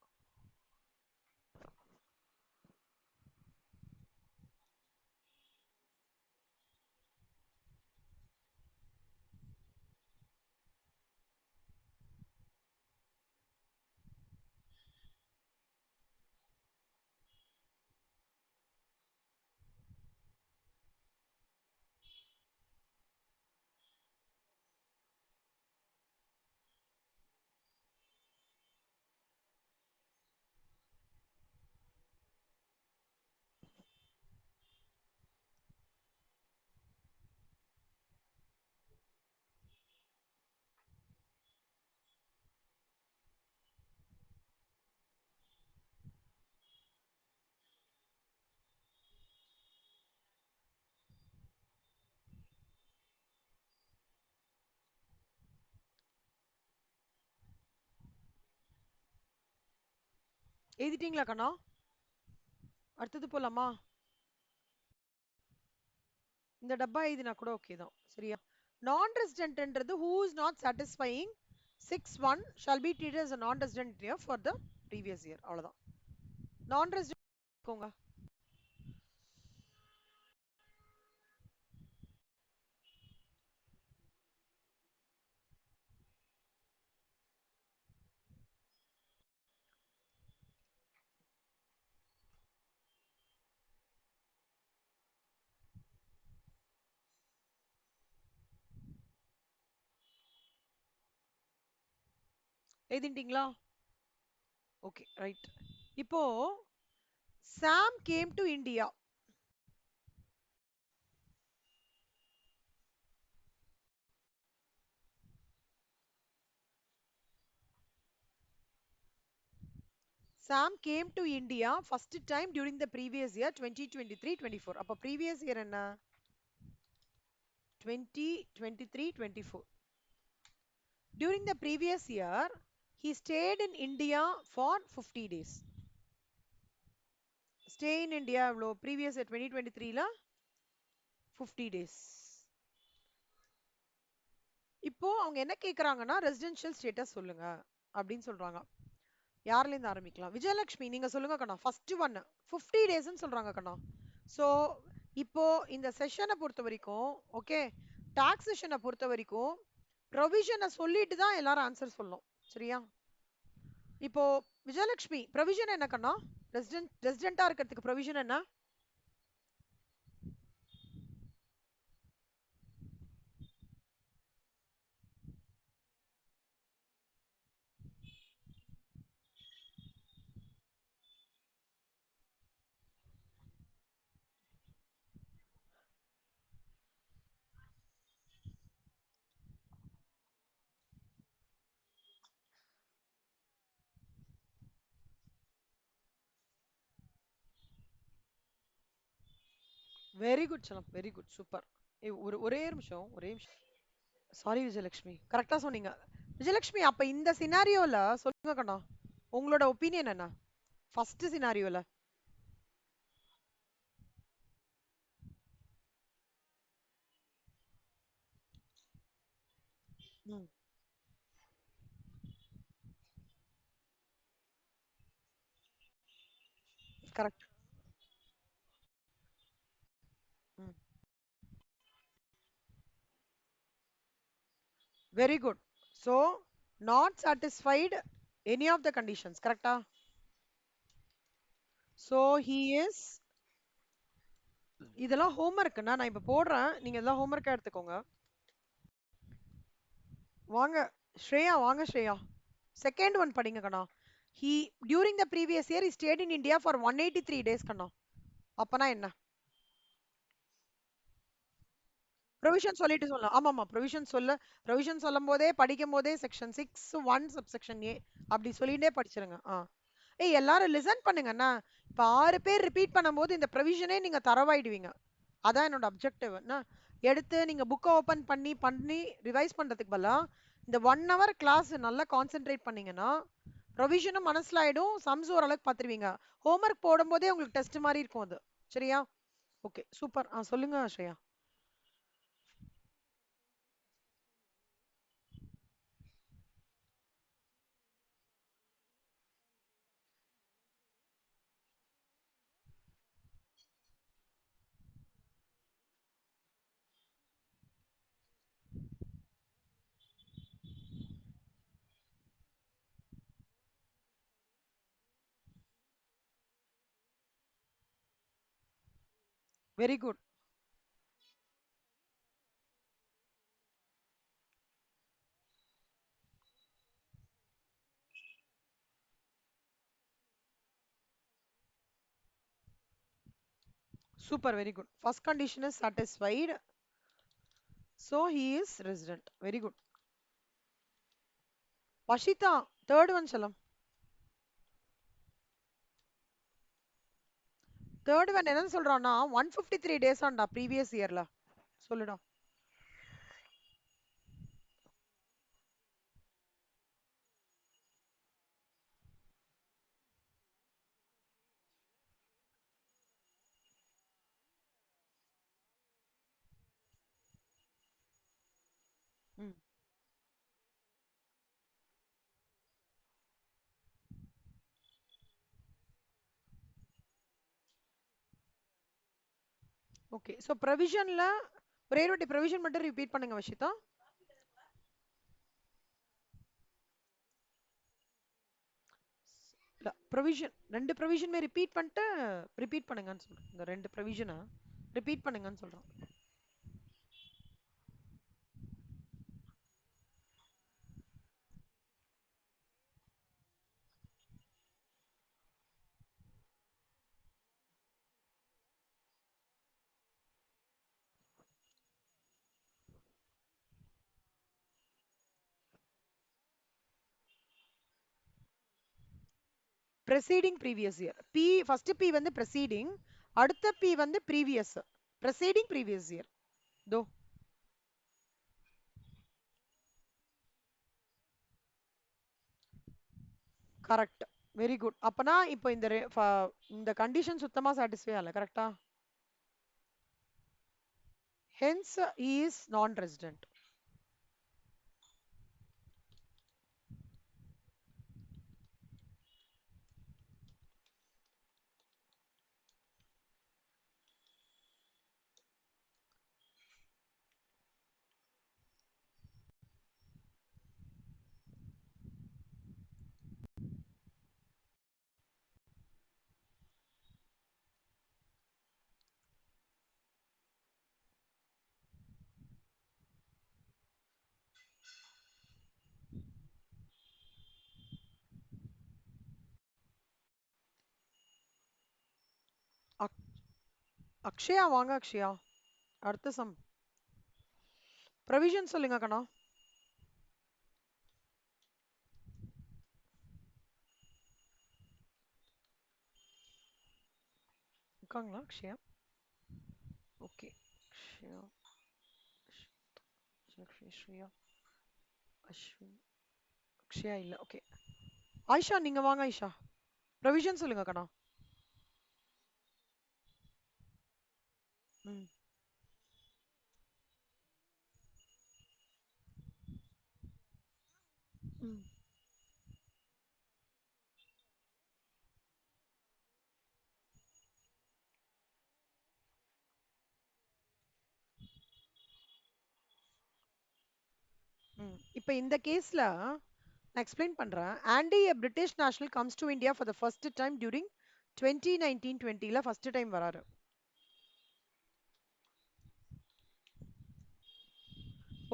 எழுதிட்டீங்களா கண்ணா? அடுத்தது போலாமா? இந்த டப்பா எழுதினா கூட ஓகே தான். சரியா? நான் ரெசிடென்ட்ன்றது who is not satisfying 6(1) shall be treated as a non-resident year for the previous year. அவ்வளவுதான். நான் ரெசிடென்ட் எழுதிட்டீங்களா? Okay right. இப்போ Sam came to India. Sam came to India first time during the previous year 2023-24. அப்ப previous year என்ன? 2023-24. During the previous year, he stayed in India for 50 days. Stay in India எவ்வளோ? Previous year 2023ல 50 days. இப்போ அவங்க என்ன கேக்குறாங்கன்னா ரெசிடென்ஷியல் ஸ்டேட்டஸ் சொல்லுங்க அப்படின்னு சொல்றாங்க. யார்ல இருந்து ஆரம்பிக்கலாம்? விஜயலட்சுமி நீங்க சொல்லுங்க கண்ணா. ஃபர்ஸ்ட் ஒன் 50 டேஸ்ன்னு சொல்றாங்க கண்ணா. சோ இப்போ இந்த செஷனை பொறுத்த வரைக்கும் ஓகே, டாக்ஸ் செஷனை பொறுத்த வரைக்கும் ப்ரொவிஷனை சொல்லிட்டு தான் எல்லாரும் ஆன்சர் சொல்லணும். சரியா? இப்போ விஜயலட்சுமி ப்ரொவிஷன் என்ன கண்ணா? ரெசிடென்டா இருக்கிறதுக்கு ப்ரொவிஷன் என்ன? வெரி குட் சலம், வெரி குட், சூப்பர். ஒரே நிமிஷம். சாரி விஜயலட்சுமி, கரெக்டா சொன்னீங்க. விஜயலட்சுமி அப்ப இந்த சினாரியோல சொல்லுங்க கண்ணா, உங்களோட ஒப்பீனியன் என்ன ஃபர்ஸ்ட் சினாரியோல? Correct. Very good. So not satisfied any of the conditions, கரெக்டா? ஸோ ஹீ இஸ், இதெல்லாம் ஹோம்ஒர்க்குண்ணா, நான் இப்போ போடுறேன், நீங்கள் இதெல்லாம் ஹோம்ஒர்க்காக எடுத்துக்கோங்க. வாங்க ஸ்ரேயா, வாங்க ஸ்ரேயா. செகண்ட் ஒன் படிங்க கண்ணா. He during the previous year stayed in India for 183 days கண்ணா. அப்பனா என்ன? ப்ரொவிஷன் சொல்லிட்டு சொல்லலாம். ஆமாமா, ப்ரொவிஷன் சொல்ல, ப்ரொவிஷன் சொல்லும் போதே படிக்கும் போதே செக்ஷன் 6(1) சப்செக்ஷன் ஏ அப்படி சொல்லிட்டே படிச்சிருங்க. ஏய் எல்லாரும் லிசன் பண்ணுங்கண்ணா. இப்ப 6 பேர் ரிப்பீட் பண்ணும்போது இந்த ப்ரொவிஷனே நீங்க தரவாயிடுவீங்க. அதான் என்னோட அப்ஜெக்டிவ். எடுத்து நீங்க புக்கை ஓபன் பண்ணி பண்ணி ரிவைஸ் பண்றதுக்கு பதிலா இந்த 1 hour கிளாஸ் நல்லா கான்சென்ட்ரேட் பண்ணீங்கன்னா ப்ரொவிஷனும் மனசுல ஆயிடும், சம்ஸ் ஓரளவுக்கு பார்த்துருவீங்க. ஹோம்ஒர்க் போடும்போதே உங்களுக்கு டெஸ்ட் மாதிரி இருக்கும் அது. சரியா? Okay super. சொல்லுங்க Shreya. Very good. Super, very good. First condition is satisfied. So he is resident. Very good. Vashita, third one Shalam. Third one என்ன சொல்றான்னா 153 days ஆண்டா previous yearல. சொல்லுடா. ம். ஓகே. ஸோ ப்ரொவிஷன்ல ஒரே ஒரு வாட்டி ப்ரொவிஷன் மட்டும் ரிப்பீட் பண்ணுங்க வஷிதா. இல்ல ப்ரொவிஷன் ரெண்டு ப்ரொவிஷனுமே ரிப்பீட் பண்ணிட்டு ரிப்பீட் பண்ணுங்கன்னு சொல்றேன். இந்த ரெண்டு ப்ரொவிஷனை ரிப்பீட் பண்ணுங்கன்னு சொல்றேன். Preceding previous year. First P வந்து ப்ரெசீடிங், அடுத்த பி வந்து ப்ரீவியஸ். Preceding previous year. தோ. கரெக்ட். Very good. அப்பனா இப்போ இந்த கண்டிஷன் சுத்தமா சாட்டிஸ்ஃபை ஆகல, கரெக்டா? Hence he is non resident. Akshaya, வாங்க அக்ஷயா. அடுத்த சம். ப்ரொவிஷன் சொல்லுங்க கண்ணா. இருக்காங்களா அக்ஷயா? ஓகே. அக்ஷயா, ஸ்ரேயா, அஸ்வின். அக்ஷயா இல்ல. ஓகே. ஆயிஷா, நீங்க வாங்க ஆயிஷா. ப்ரொவிஷன் சொல்லுங்க கண்ணா. ம். ம். ம். இப்ப இந்த கேஸ்ல நான் எக்ஸ்பிளைன் பண்றேன். Aunty a British national comes to India for the first time during 2019-20ல ஃபர்ஸ்ட் டைம் வராரு.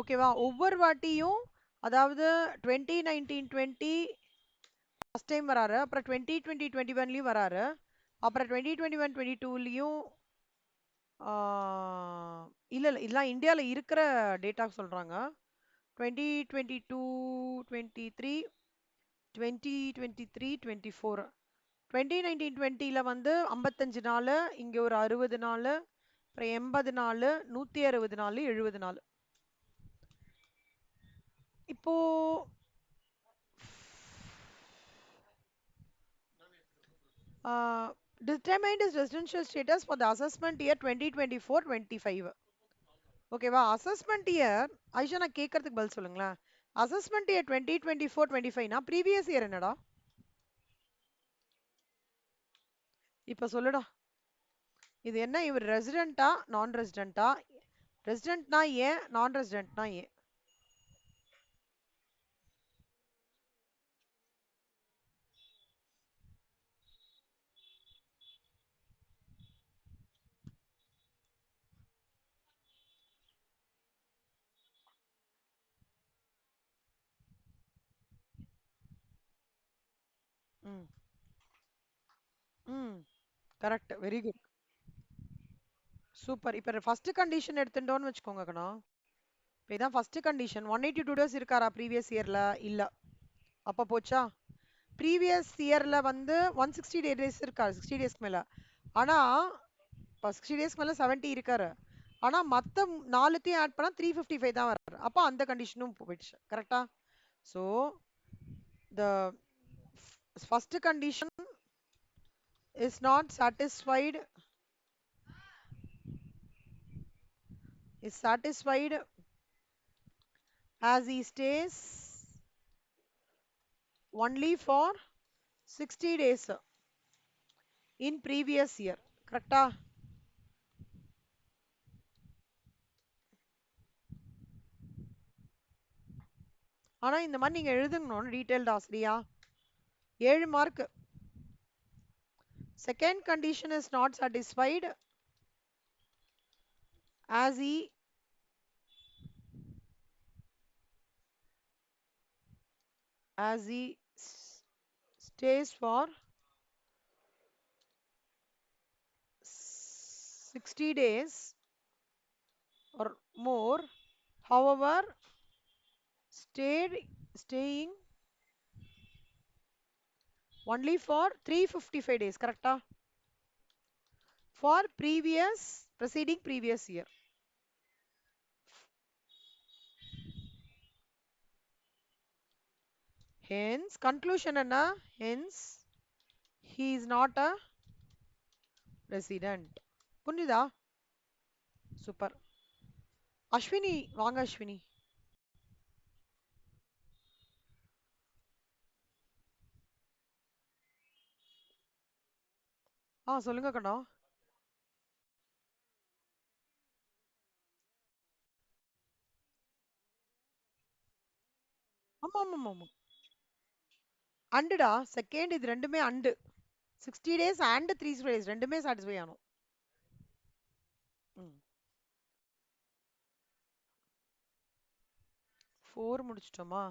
ஓகேவா? ஒவ்வொரு வாட்டியும் அதாவது 2019-20 ஃபர்ஸ்ட் டைம் வராரு. அப்புறம் 2020-21லயும் வராரு. அப்புறம் 2021-22லயும் இல்ல இல்ல இதெல்லாம் இந்தியால இருக்கிற டேட்டா சொல்றாங்க. 2022 23 2023 24 2019 20ல வந்து 55 நாள், இங்க ஒரு 60 நாள், அப்புறம் 80 நாள், 160 நாள், 70 நாள். இப்போ determined his residential status for the assessment year 2024-25. ஓகேவா? அசஸ்மெண்ட் இயர் ஐஷா நான் கேட்கறதுக்கு பதில் சொல்லுங்களேன். அசஸ்மெண்ட் இயர் 2024-25னா ப்ரீவியஸ் இயர் என்னடா? இப்ப சொல்லுடா. இது என்ன இவர் ரெசிடென்ட்டா நான் ரெசிடென்ட்டா? ரெசிடென்ட்னா ஏன், நான் ரெசிடென்ட்னா ஏன்? ம் ம் கரெக்ட், வெரி குட், சூப்பர். இப்ப ஃபர்ஸ்ட் கண்டிஷன் எடுத்துட்டோம்னு வச்சுக்கோங்க கண்ணா. இப்போ இதான் ஃபர்ஸ்ட் கண்டிஷன். 182 டேஸ் இருக்காரா ப்ரீவியஸ் இயர்ல? இல்ல. அப்ப போச்சா? ப்ரீவியஸ் இயர்ல வந்து 160 டேஸ் இருக்காரு, 60 டேஸ்க்கு மேல. ஆனா இப்போ 60 டேஸ்க்கு மேல 70 இருக்காரு. ஆனா மத்த நாலுத்தையும் ஆட் பண்ணா 355 தான் வராரு. அப்போ அந்த கண்டிஷனும் போயிடுச்சு. கரெக்டா? So the first condition is not satisfied, is satisfied as he stays only for 60 days in previous year. கரெக்டா? ஆனா இந்த மாதிரி நீங்க எழுதுங்கணும் டீடைல்டா சரியா? 7 mark. Second condition is not satisfied as he stays for 60 days or more, however staying only for 355 days. கரெக்டா? For preceding previous year. Hence conclusion என்ன? Hence he is not a resident. புரியுதா? சூப்பர். அஸ்வினி வாங்க அஸ்வினி. சொல்லுங்க கண்ணா. ஆமா ஆமா ஆமா. அண்டுடா செகண்ட் இது ரெண்டுமே அண்டு. 60 days and 3 days ரெண்டுமே சாட்டிஸ்ஃபை ஆகணும். 4 முடிச்சிட்டோமா?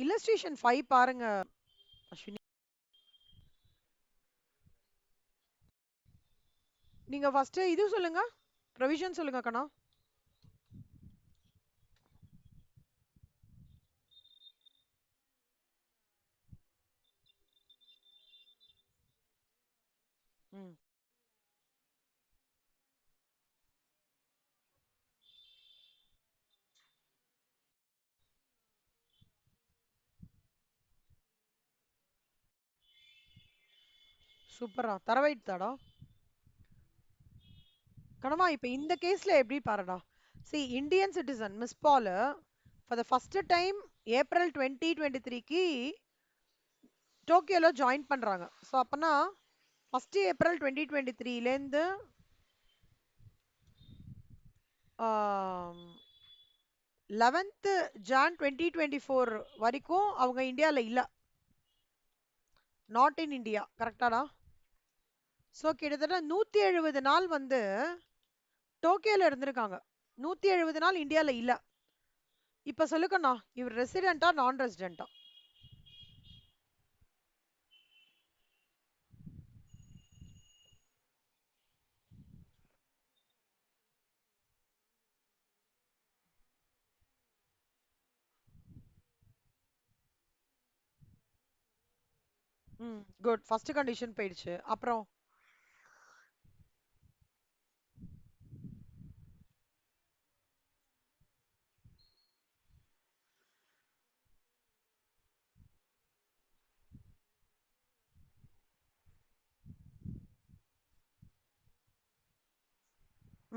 இல்லஸ்ட்ரேஷன் 5 பாருங்க அஸ்வினி. நீங்க ஃபர்ஸ்ட் இது சொல்லுங்க, ப்ரொவிஷன் சொல்லுங்க கண்ணா. ம் சூப்பரா தரவைத்தாடா. கனமா இப்ப இந்த கேஸ்ல எப்படி பாருடா. See, Indian citizen Miss Paul for the first time April 2023க்கு டோக்கியோல ஜாயின் பண்றாங்க. ஸோ அப்பனா ஃபர்ஸ்ட் ஏப்ரல் 2023லேருந்து 11th ஜான் 2024 வரைக்கும் அவங்க இந்தியால இல்ல. Not in India. கரெக்டாடா? ஸோ கிட்டத்தட்ட 170 நாள் வந்து டோக்கியோல இருந்திருக்காங்க. 170 நாள் இந்தியால இல்ல. இப்ப சொல்லுக்கண்ணா, இவர் ரெசிடென்ட்டா நான் ரெசிடென்ட்டா? ம், குட். ஃபர்ஸ்ட் கண்டிஷன் போயிடுச்சு. அப்புறம்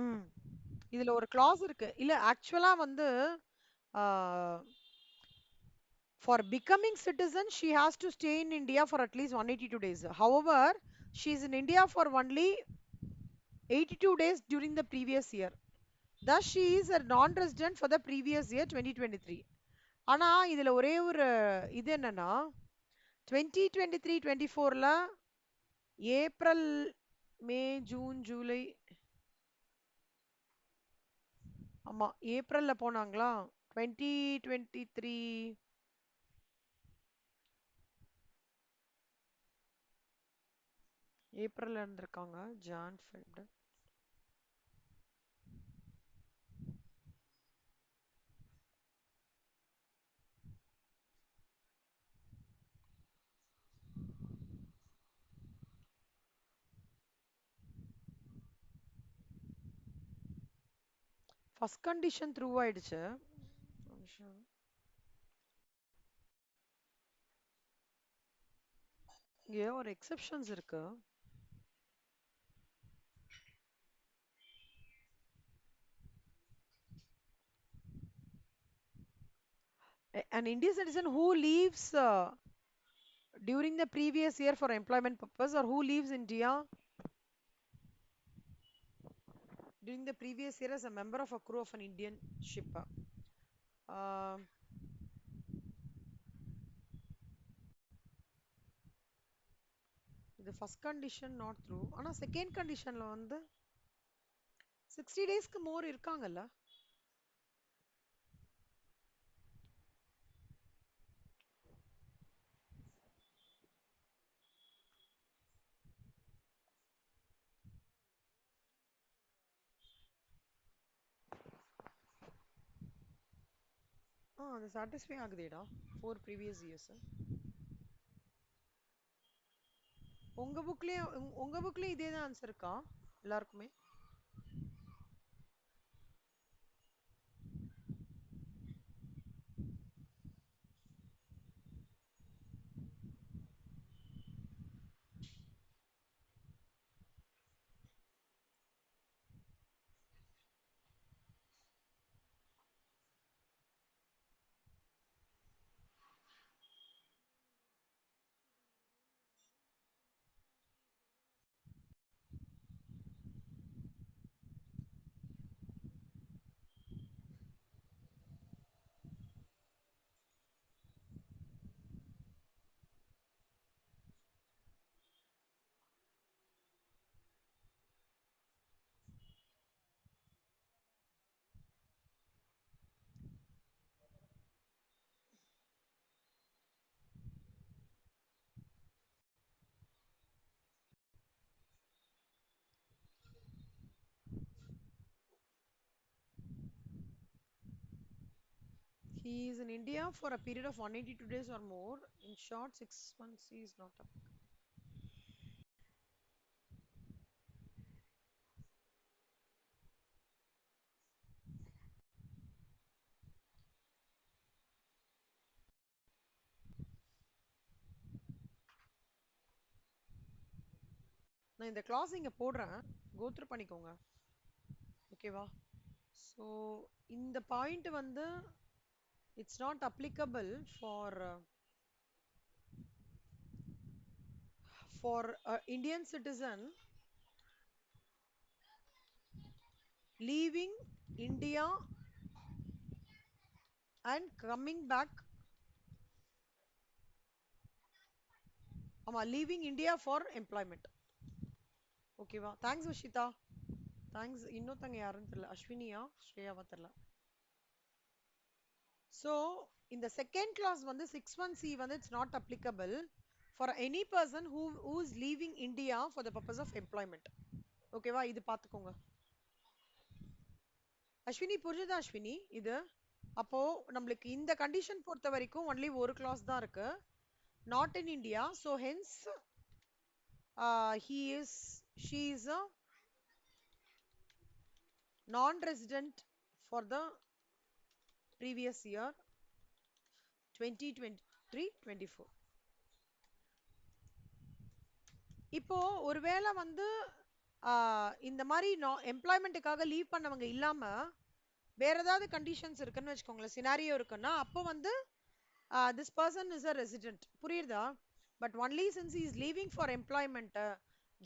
ம், இதுல ஒரு கிளாஸ் இருக்கு. இல்ல ஆக்சுவலா வந்து for becoming citizen she has to stay in India for at least 182 days. However, she is in India for only 82 days during the previous year. Thus she is a non-resident for the previous year 2023. ஆனா இதுல ஒரே ஒரு இது என்னன்னா 2023-24ல ஏப்ரல் மே ஜூன் ஜூலை, ஆமா ஏப்ரல்ல போனாங்களா? 2023 ஏப்ரல்ல இருந்திருக்காங்க. John February. First condition through ஆயிடுச்சு. இங்க ஒரு எக்ஸெப்ஷன்ஸ் இருக்கு. An Indian citizen who leaves during the previous year for employment purpose or who leaves India during the previous year as a member of a crew of an Indian ship. Uh, இது ஃபர்ஸ்ட் கண்டிஷன் நாட் த்ரூ. ஆனா செகண்ட் கண்டிஷன்ல வந்து 60 டேஸ்க்கு மோர் இருக்காங்கல்ல. அது சாட்டிஸ்ஃபை ஆகுதேடா. 4 previous years. உங்க புக்லயும் இதே தான் ஆன்சர் இருக்கா எல்லாருக்குமே? He is in India for a period of 182 days or more. In short, 6 months he is not up. நான் இந்த கிளாஸ் இங்க போடுறேன். கோ த்ரூ பண்ணிக்கோங்க. ஓகேவா? ஸோ இந்த பாயிண்ட் வந்து it's not applicable for Indian citizen leaving India and coming back. ஆமா, leaving India for employment. ஓகேவா? தேங்க்ஸ் வஷிதா. தேங்க்ஸ். இன்னொருத்தங்க யாருன்னு தெரியல, அஸ்வினியா ஸ்ரேயாவா தெரியல. ஸோ இந்த செகண்ட் கிளாஸ் வந்து 6(1)(c வந்து it's not applicable for any person who is leaving India for the purpose of employment. ஓகேவா? இது பார்த்துக்கோங்க. அஸ்வினி புரிஞ்சுதா அஸ்வினி? இது அப்போ நம்மளுக்கு இந்த கண்டிஷன் பொறுத்த வரைக்கும் ஒன்லி ஒரு கிளாஸ் தான் இருக்கு, not in India. So hence she is a non-resident for the previous year 2023-24. இப்போ ஒருவேளை வந்து இந்த மாதிரி எம்ப்ளாய்மெண்ட்டுக்காக லீவ் பண்ணவங்க இல்லாம வேற ஏதாவது கண்டிஷன்ஸ் இருக்குன்னு வச்சுக்கோங்களேன், சினாரியோ இருக்குன்னா அப்போ வந்து this person is a resident. புரியுதா? But only since he is leaving for employment,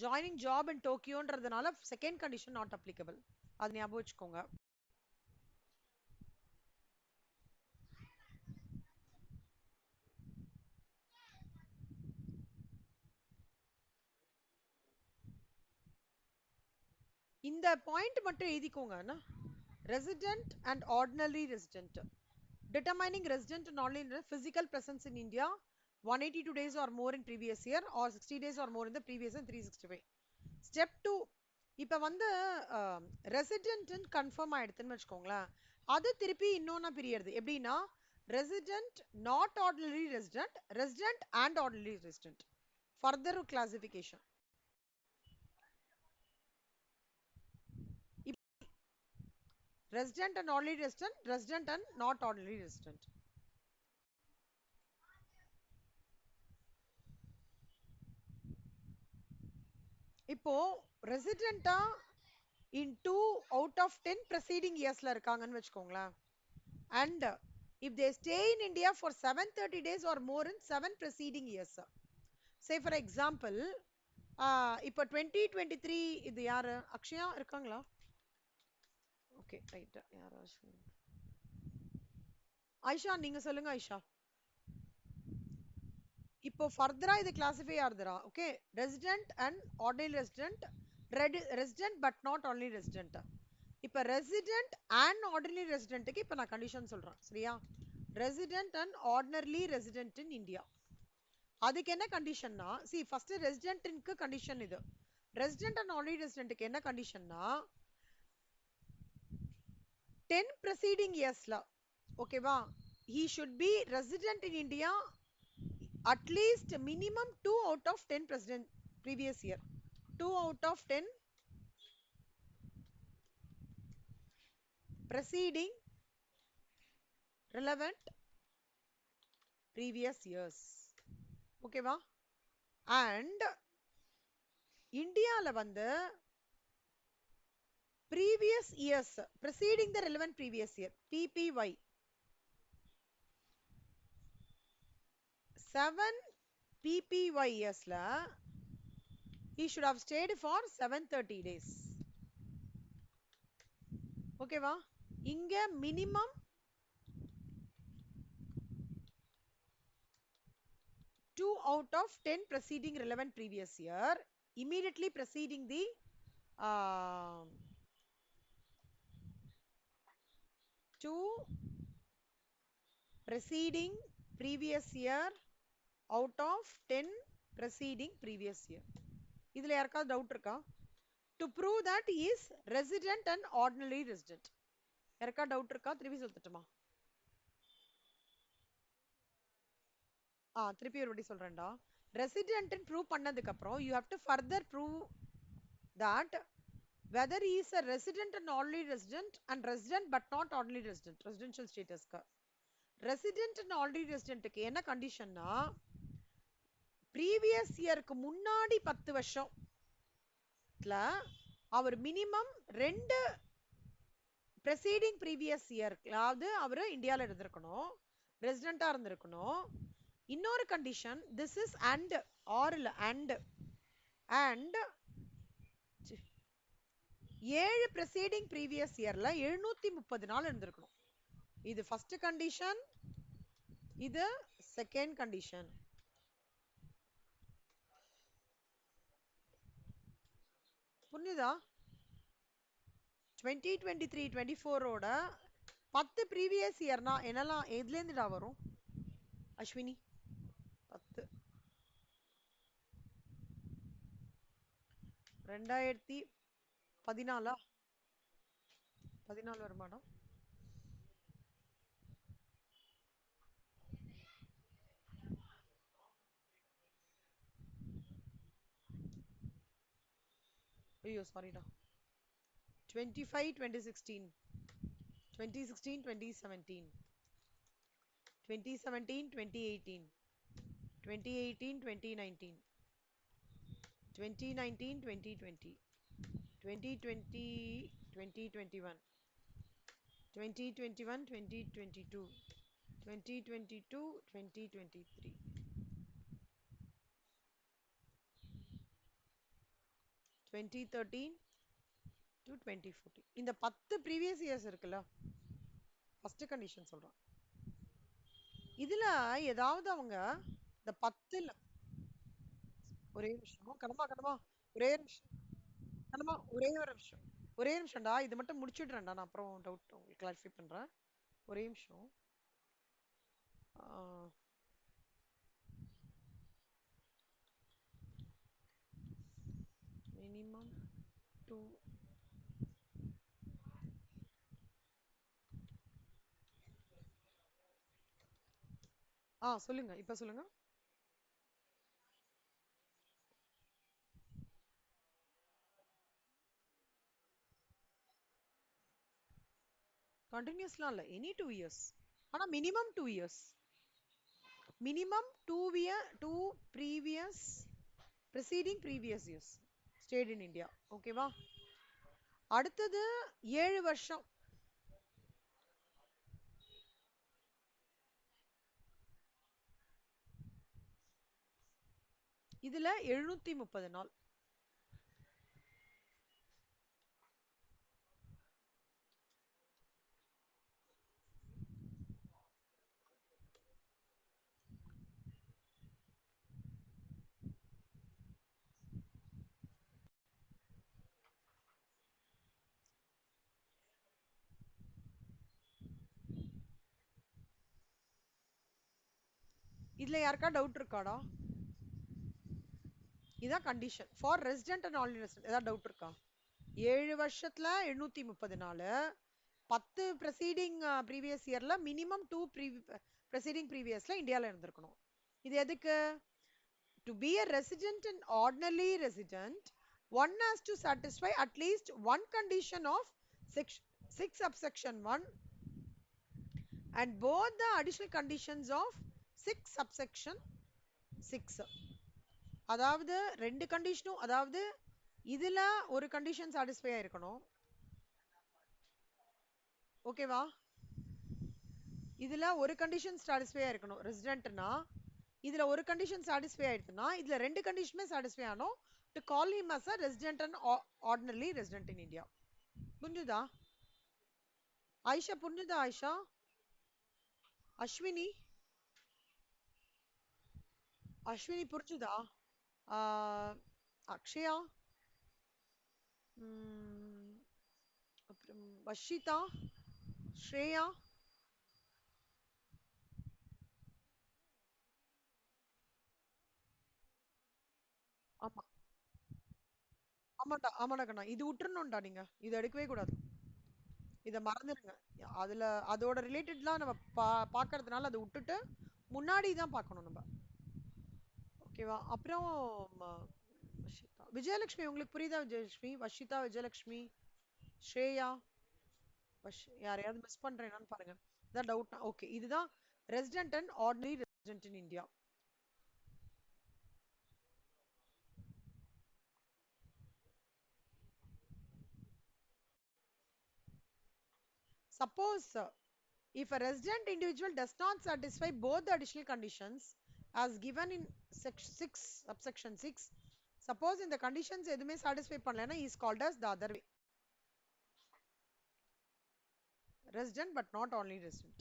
joining job in Tokyoன்றதுனால செகண்ட் கண்டிஷன் நாட் அப்ளிகபிள். அது ஞாபகம் வச்சுக்கோங்க. இந்த பாயிண்ட் மட்டும் எழுதிக்கோங்க. Resident and ordinary resident, determining resident and ordinary physical presence in India 182 days or more in previous year or 60 days or more in the previous year 365. Step 2, இப்போ வந்து ரெசிடென்ட் கன்ஃபார்ம் ஆயிடுதுன்னு வச்சுக்கோங்களேன், அது திருப்பி இன்னொன்னா பிரியறது. எப்படின்னா resident, not ordinary resident, resident and ordinary resident, further classification. Resident and ordinary resident, resident and not ordinary resident. இப்போ ரெசிடென்ட்டா in 2 out of 10 preceding yearsல இருக்காங்கன்னு வச்சுக்கோங்களேன், and if they stay in India for 730 days or more in 7 preceding years. Say for example, இப்போ 2023 இது யாரு? அக்ஷயா இருக்காங்களா? Okay right. யாரா? ஐஷா நீங்க சொல்லுங்க ஐஷா. இப்போ ஃபர்தரா இது கிளாசிஃபை ஆகுதுடா. Okay, resident and ordinary resident, resident but not ordinary resident. இப்போ ரெசிடென்ட் அண்ட் ஆர்டினரி ரெசிடென்ட்டுக்கு இப்போ நான் கண்டிஷன் சொல்றேன், சரியா? Resident and ordinarily resident in India, அதுக்கு என்ன கண்டிஷன்னா, சி ஃபர்ஸ்ட் ரெசிடென்ட்க்கு கண்டிஷன் இது. ரெசிடென்ட் அண்ட் ஆர்டினரி ரெசிடென்ட்க்கு என்ன கண்டிஷன்னா 10 preceding yearsல, ஓகேவா, he should be resident in India at least minimum 2 out of 10 previous year, 2 out of 10 preceding relevant previous years. ஓகேவா? and இந்தியால வந்து previous years preceding the relevant previous year, PPY 7 PPY yearsல he should have stayed for 730 days. ஓகேவா? இங்க minimum 2 out of 10 preceding relevant previous year, immediately preceding the 2 preceding previous year out of 10 preceding previous year. இதுல யாருக்காவது டவுட் இருக்கா? to prove that he is resident and ordinary resident. யாருக்கா டவுட் இருக்கா? திருப்பி சொல்லட்டுமா? திருப்பி ஒரு வாட்டி சொல்றேன்டா. ரெசிடென்ட் ப்ரூவ் பண்ணதுக்கு அப்புறம் you have to further prove that whether he is a resident and ordinary resident and resident but not ordinary resident, residential status ka resident and ordinary resident க்கு என்ன கண்டிஷன்னா previous yearக்கு முன்னாடி 10 வருஷம்ல அவர் மினிமம் 2 ப்ரெசீடிங் ப்ரீவியஸ் இயர், அதாவது அவரு இந்தியாவில் இருந்திருக்கணும், ரெசிடென்டா இருந்திருக்கணும். இன்னொரு condition, this is and or இல்ல அண்ட் 7 ப்ரெசீடிங் ப்ரீவியஸ் இயர்ல 730 நாள் இருந்திருக்கணும். இது ஃபர்ஸ்ட் கண்டிஷன், இது செகண்ட் கண்டிஷன். புரிஞ்சுதா? 2023-24ஓட 10 ப்ரீவியஸ் இயர்னா என்னெல்லாம் எதுல இருந்துடா வரும் அஸ்வினி? 10 2014 14 வருமானம். ஐயோ சாரிடா. 25 2016, 2016 2017, 2017 2018, 2018 2019, 2019 2020, 2020 2021, 2021 2022, 2022 2023, 2013 to 2014. இந்த 10 ப்ரீவியஸ் இயர்ஸ் இருக்குல்ல, ஃபர்ஸ்ட் கண்டிஷன் சொல்றேன். இதுல ஏதாவது அவங்க இந்த 10ல ஒரே நிமிஷம் கடமா கடமா ஒரே நிமிஷம் கடமா ஒரே ஒரு நிமிஷம் ஒரே நிமிஷம்டா, இது மட்டும் முடிச்சிடுறேன்டா, நான் அப்புறம் டவுட் உங்களுக்கு கிளாரிஃபை பண்றேன். ஒரே நிமிஷம். மினிமம் டூ சொல்லுங்க, இப்ப சொல்லுங்க. கண்டினியூஸ்லாம் இல்ல, எனி 2 இயர்ஸ். ஆனா minimum 2 years, minimum 2 year 2 previous preceding previous years state in India. ஓகேவா? அடுத்தது 7 வருஷம். இதுல 730 நாள். இதுல யாருக்கா டவுட் இருக்காடா? இதான் condition for resident and all resident. ஏதாவது டவுட் இருக்கா? 7 வருஷத்துல 730 நாள், 10 ப்ரெசீடிங் ப்ரீவியஸ் இயர்ல மினிமம் 2 ப்ரெசீடிங் ப்ரீவியஸ்ல இந்தியாவில் இருந்திருக்கணும். இது எதுக்கு? To be a resident and ordinary resident, one has to satisfy at least one condition of 6 subsection 1 and both the additional conditions of 6 subsection 6. அதாவது ரெண்டு கண்டிஷனும், அதாவது இதுல ஒரு கண்டிஷன் சாட்டிஸ்ஃபை ஆயிருக்கணும். ஓகேவா? இதுல ஒரு கண்டிஷன் சாட்டிஸ்ஃபை ஆயிருக்கணும் ரெசிடென்ட்னா. இதுல ஒரு கண்டிஷன் சாட்டிஸ்ஃபை ஆயிடுச்சுன்னா இதுல ரெண்டு கண்டிஷனுமே சாட்டிஸ்ஃபை ஆனோம் to call him as a resident and ordinary resident in India. புரிஞ்சுதா ஆயிஷா? புரிஞ்சுதா ஆயிஷா? அஸ்வினி, அஸ்வினி புரிஞ்சுதா? அக்ஷயா, அப்புறம் வஷிதா, ஸ்ரேயா. ஆமா ஆமாடா ஆமாடா கண்ணா, இது விட்டுறணும்டா, நீங்க இதை எடுக்கவே கூடாது, இதை மறந்துடுங்க. அதுல அதோட ரிலேட்டட்லாம் நம்ம பாக்குறதுனால அதை விட்டுட்டு முன்னாடி தான் பார்க்கணும் நம்ம. ஓகேவா? அப்புறம் வஷிதா, விஜயலட்சுமி உங்களுக்கு புரியுதா? விஜயலட்சுமி, வஷிதா, விஜயலட்சுமி, ஸ்ரேயா, யாரையாவது மிஸ் பண்றேனான்னு பாருங்க. இதான் டவுட்னா ஓகே. இதுதான் resident and ordinary resident in India. Suppose if a resident individual does not satisfy both the additional conditions as given in 6 subsection 6, suppose in the conditions எதுமே satisfy பண்ணலனா is called as the other way, resident but not only resident.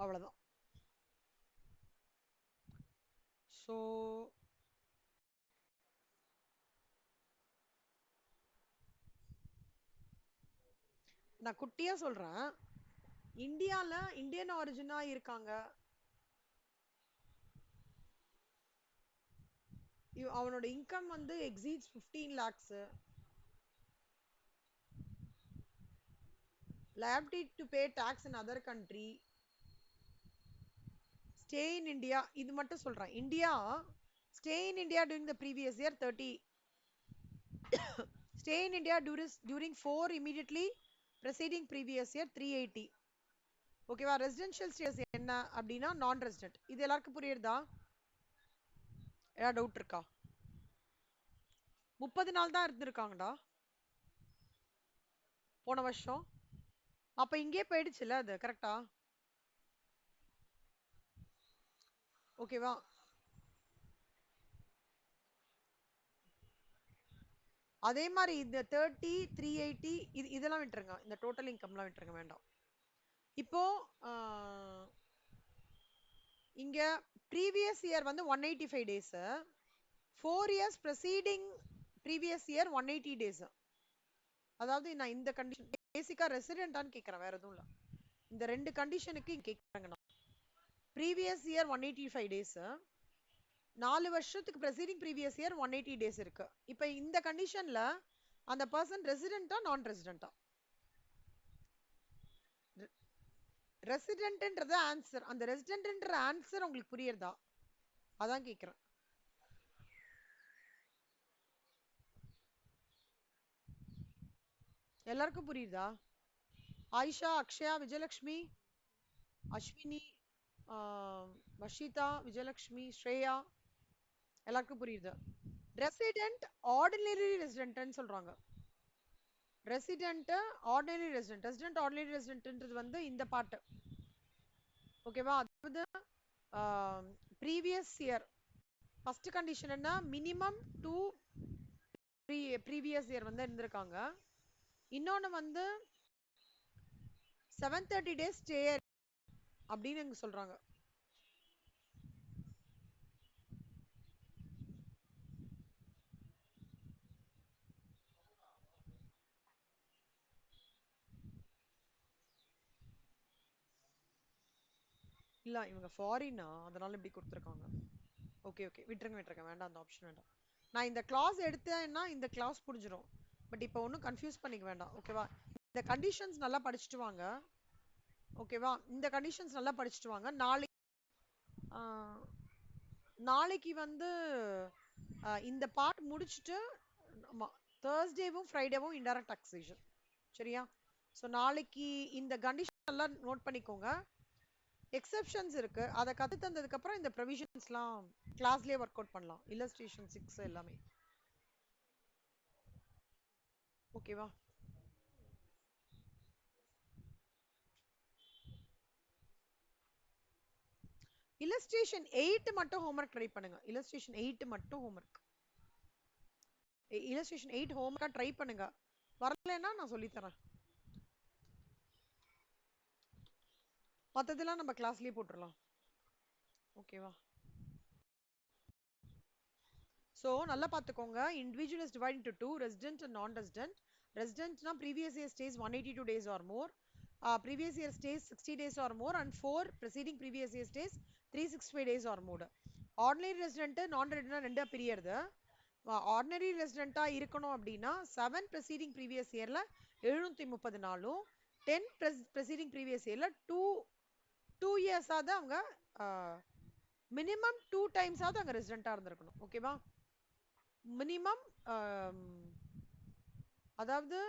அவ்வளவுதான். So நான் குட்டியா சொல்றேன். இந்தியால இந்தியன் ஆரிஜினா இருக்காங்க, அவனோட இன்கம் வந்து exceeds 15 lakhs, liability to pay tax in other country, stay in India, இது மட்டும் சொல்றேன். India stay in India during the previous year 30, stay in India during 4 immediately preceding previous year 380. ஓகேவா? ரெசிடென்ஷியல் ஸ்டேட்டஸ் என்ன அப்படின்னா நான் ரெசிடென்ட். இது எல்லாருக்கும் புரியுறதா? ஏதாவது டவுட் இருக்கா? 30 நாள் தான் இருந்திருக்காங்கடா போன வருஷம். அப்ப இங்கே போயிடுச்சுல அது, கரெக்டா? ஓகேவா? அதே மாதிரி இந்த 30 380 இதெல்லாம் விட்டுருங்க, இந்த டோட்டல் இன்கம்லாம் விட்டுருங்க, வேண்டாம். இப்போ இங்க ப்ரீவியஸ் இயர் வந்து 185 days, 4 years preceding previous year 180 days. அதாவது நான் இந்த கண்டிஷன் பேசிக்கா ரெசிடென்ட்டான்னு கேட்கறேன், வேற எதுவும் இல்ல. இந்த ரெண்டு கண்டிஷனுக்கு கேட்கறாங்க. ப்ரீவியஸ் இயர் 185 டேஸ், 4 வருஷத்துக்கு ப்ரெசீடிங் ப்ரீவியஸ் இயர் 180 டேஸ் இருக்கு. இப்போ இந்த கண்டிஷன்ல அந்த பர்சன் ரெசிடென்ட்டா நான் ரெசிடென்ட்டா? ரெசிடென்ட்ன்றது ஆன்சர். அந்த ரெசிடென்ட்ன்ற ஆன்சர் உங்களுக்கு புரியுறதா? அதான் கேக்குறேன். எல்லாருக்கும் புரியுதா? ஆயிஷா, அக்ஷயா, விஜயலட்சுமி, அஸ்வினி, வஷிதா, விஜயலட்சுமி, ஸ்ரேயா, எல்லாருக்கும் புரியுது. ரெசிடென்ட் ஆர்டினரி ரெசிடென்ட்னு சொல்றாங்க. Resident ordinary resident, resident ordinary ரெசிடென்ட்ன்றது வந்து இந்த பார்ட். ஓகேவா? அதாவது ப்ரீவியஸ் இயர் ஃபர்ஸ்ட் கண்டிஷன் என்ன, மினிமம் 2 ப்ரீவியஸ் இயர் வந்து இருந்திருக்காங்க. இன்னொன்னு வந்து 730 டேஸ் ஸ்டே அப்படின்னு இங்க சொல்றாங்க. இல்ல இவங்க ஃபாரினா, அதனால இப்படி கொடுத்துருக்காங்க. ஓகே ஓகே, விட்டுருங்க வேண்டாம், அந்த ஆப்ஷன் வேண்டாம். நான் இந்த கிளாஸ் எடுத்தேன்னா இந்த கிளாஸ் புரிஞ்சிடும். பட் இப்போ ஒன்றும் கன்ஃபியூஸ் பண்ணிக்க வேண்டாம். ஓகேவா? இந்த கண்டிஷன்ஸ் நல்லா படிச்சுட்டு வாங்க. ஓகேவா? இந்த கண்டிஷன்ஸ் நல்லா படிச்சுட்டு வாங்க. நாளைக்கு வந்து இந்த பார்ட் முடிச்சுட்டு தேர்ஸ்டேவும் ஃப்ரைடேவும் இன்டைரக்ட் டாக்ஸேஷன். சரியா? ஸோ நாளைக்கு இந்த கண்டிஷன் எல்லாம் நோட் பண்ணிக்கோங்க. எக்ஸெப்ஷன்ஸ் இருக்கு, அதை கத்து தந்ததுக்கு அப்புறம் இந்த ப்ரொவிஷன்ஸ்லாம் கிளாஸ்லயே ஒர்க் அவுட் பண்ணலாம். இல்லஸ்ட்ரேஷன் 6 எல்லாமே. ஓகேவா? இல்லஸ்ட்ரேஷன் 8 மட்டும் ஹோம்வொர்க் ட்ரை பண்ணுங்க. இல்லஸ்ட்ரேஷன் 8 மட்டும் ஹோம்வொர்க். இல்லஸ்ட்ரேஷன் 8 ஹோம்வொர்க்கா ட்ரை பண்ணுங்க. வரலன்னா நான் சொல்லி தரேன். மத்ததெல்லாம் நம்ம கிளாஸ்லயே போட்டுறலாம். ஓகேவா? ஸோ நல்லா பார்த்துக்கோங்க. Individual is divide into 2, resident and non resident. ரெசிடென்ட்னா previous year stays 182 days or more, previous year stays 60 days or more, and 4 preceding previous year stays 365 days or more. Ordinary resident நான் ரெசிடென்ட் ரெண்டா பிரியறது. ஆர்டினரி ரெசிடென்ட்டா இருக்கணும் அப்படின்னா 7 preceding previous yearல 730 நாளும், 10 preceding previous yearல 2 years ஆவது அவங்க மினிமம் 2 times ஆவது அங்க ரெசிடென்ட்டா இருந்திருக்கணும். ஓகேவா? மினிமம் அதாவது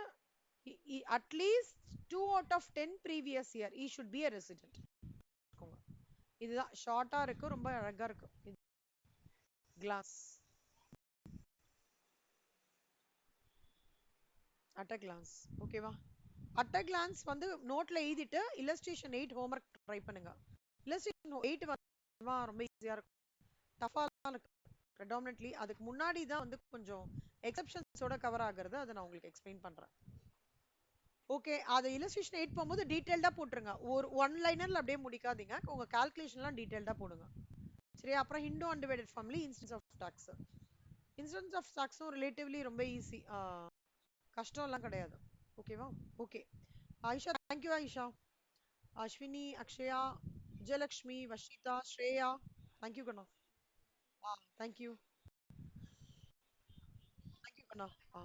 at least 2 out of 10 previous year he should be a resident. இதுதான் ஷார்ட்டா இருக்கு, ரொம்ப அழகா இருக்கு. Class at a glance. ஓகேவா? அட் அ கிளான்ஸ் வந்து நோட்ல எழுதிட்டு இல்லஸ்ட்ரேஷன் 8 ஹோம்ஒர்க் ட்ரை பண்ணுங்க. இல்லஸ்ட்ரேஷன் 8 வந்து ரொம்ப ஈஸியா இருக்கும். டஃபாலாம் இருக்கு. predominantly அதுக்கு முன்னாடி தான் வந்து கொஞ்சம் எக்ஸெப்ஷன்ஸோட கவர் ஆகுறது. அதை நான் உங்களுக்கு எக்ஸ்பிளைன் பண்றேன். ஓகே, அது இல்லஸ்ட்ரேஷன் 8 போகும்போது டீடைல்டா போட்டுருங்க. ஒரு ஒன் லைனர்ல அப்படியே முடிக்காதீங்க. உங்க கால்குலேஷன்லாம் டீடைல்டா போடுங்க. சரி, அப்புறம் Hindu undivided family, instance of tax. Instance of டாக்ஸும் ரிலேட்டிவ்லி ரொம்ப ஈஸி. கஷ்டம்லாம் கிடையாது. ஓகேவா? Okay. Ayesha, thank you Ayesha. Ashwini, Akshaya, Vijayalakshmi, Vashitha, Shreya, thank you கண்ணா. தேங்க்யூ. தேங்க்யூ கண்ணா. ஆ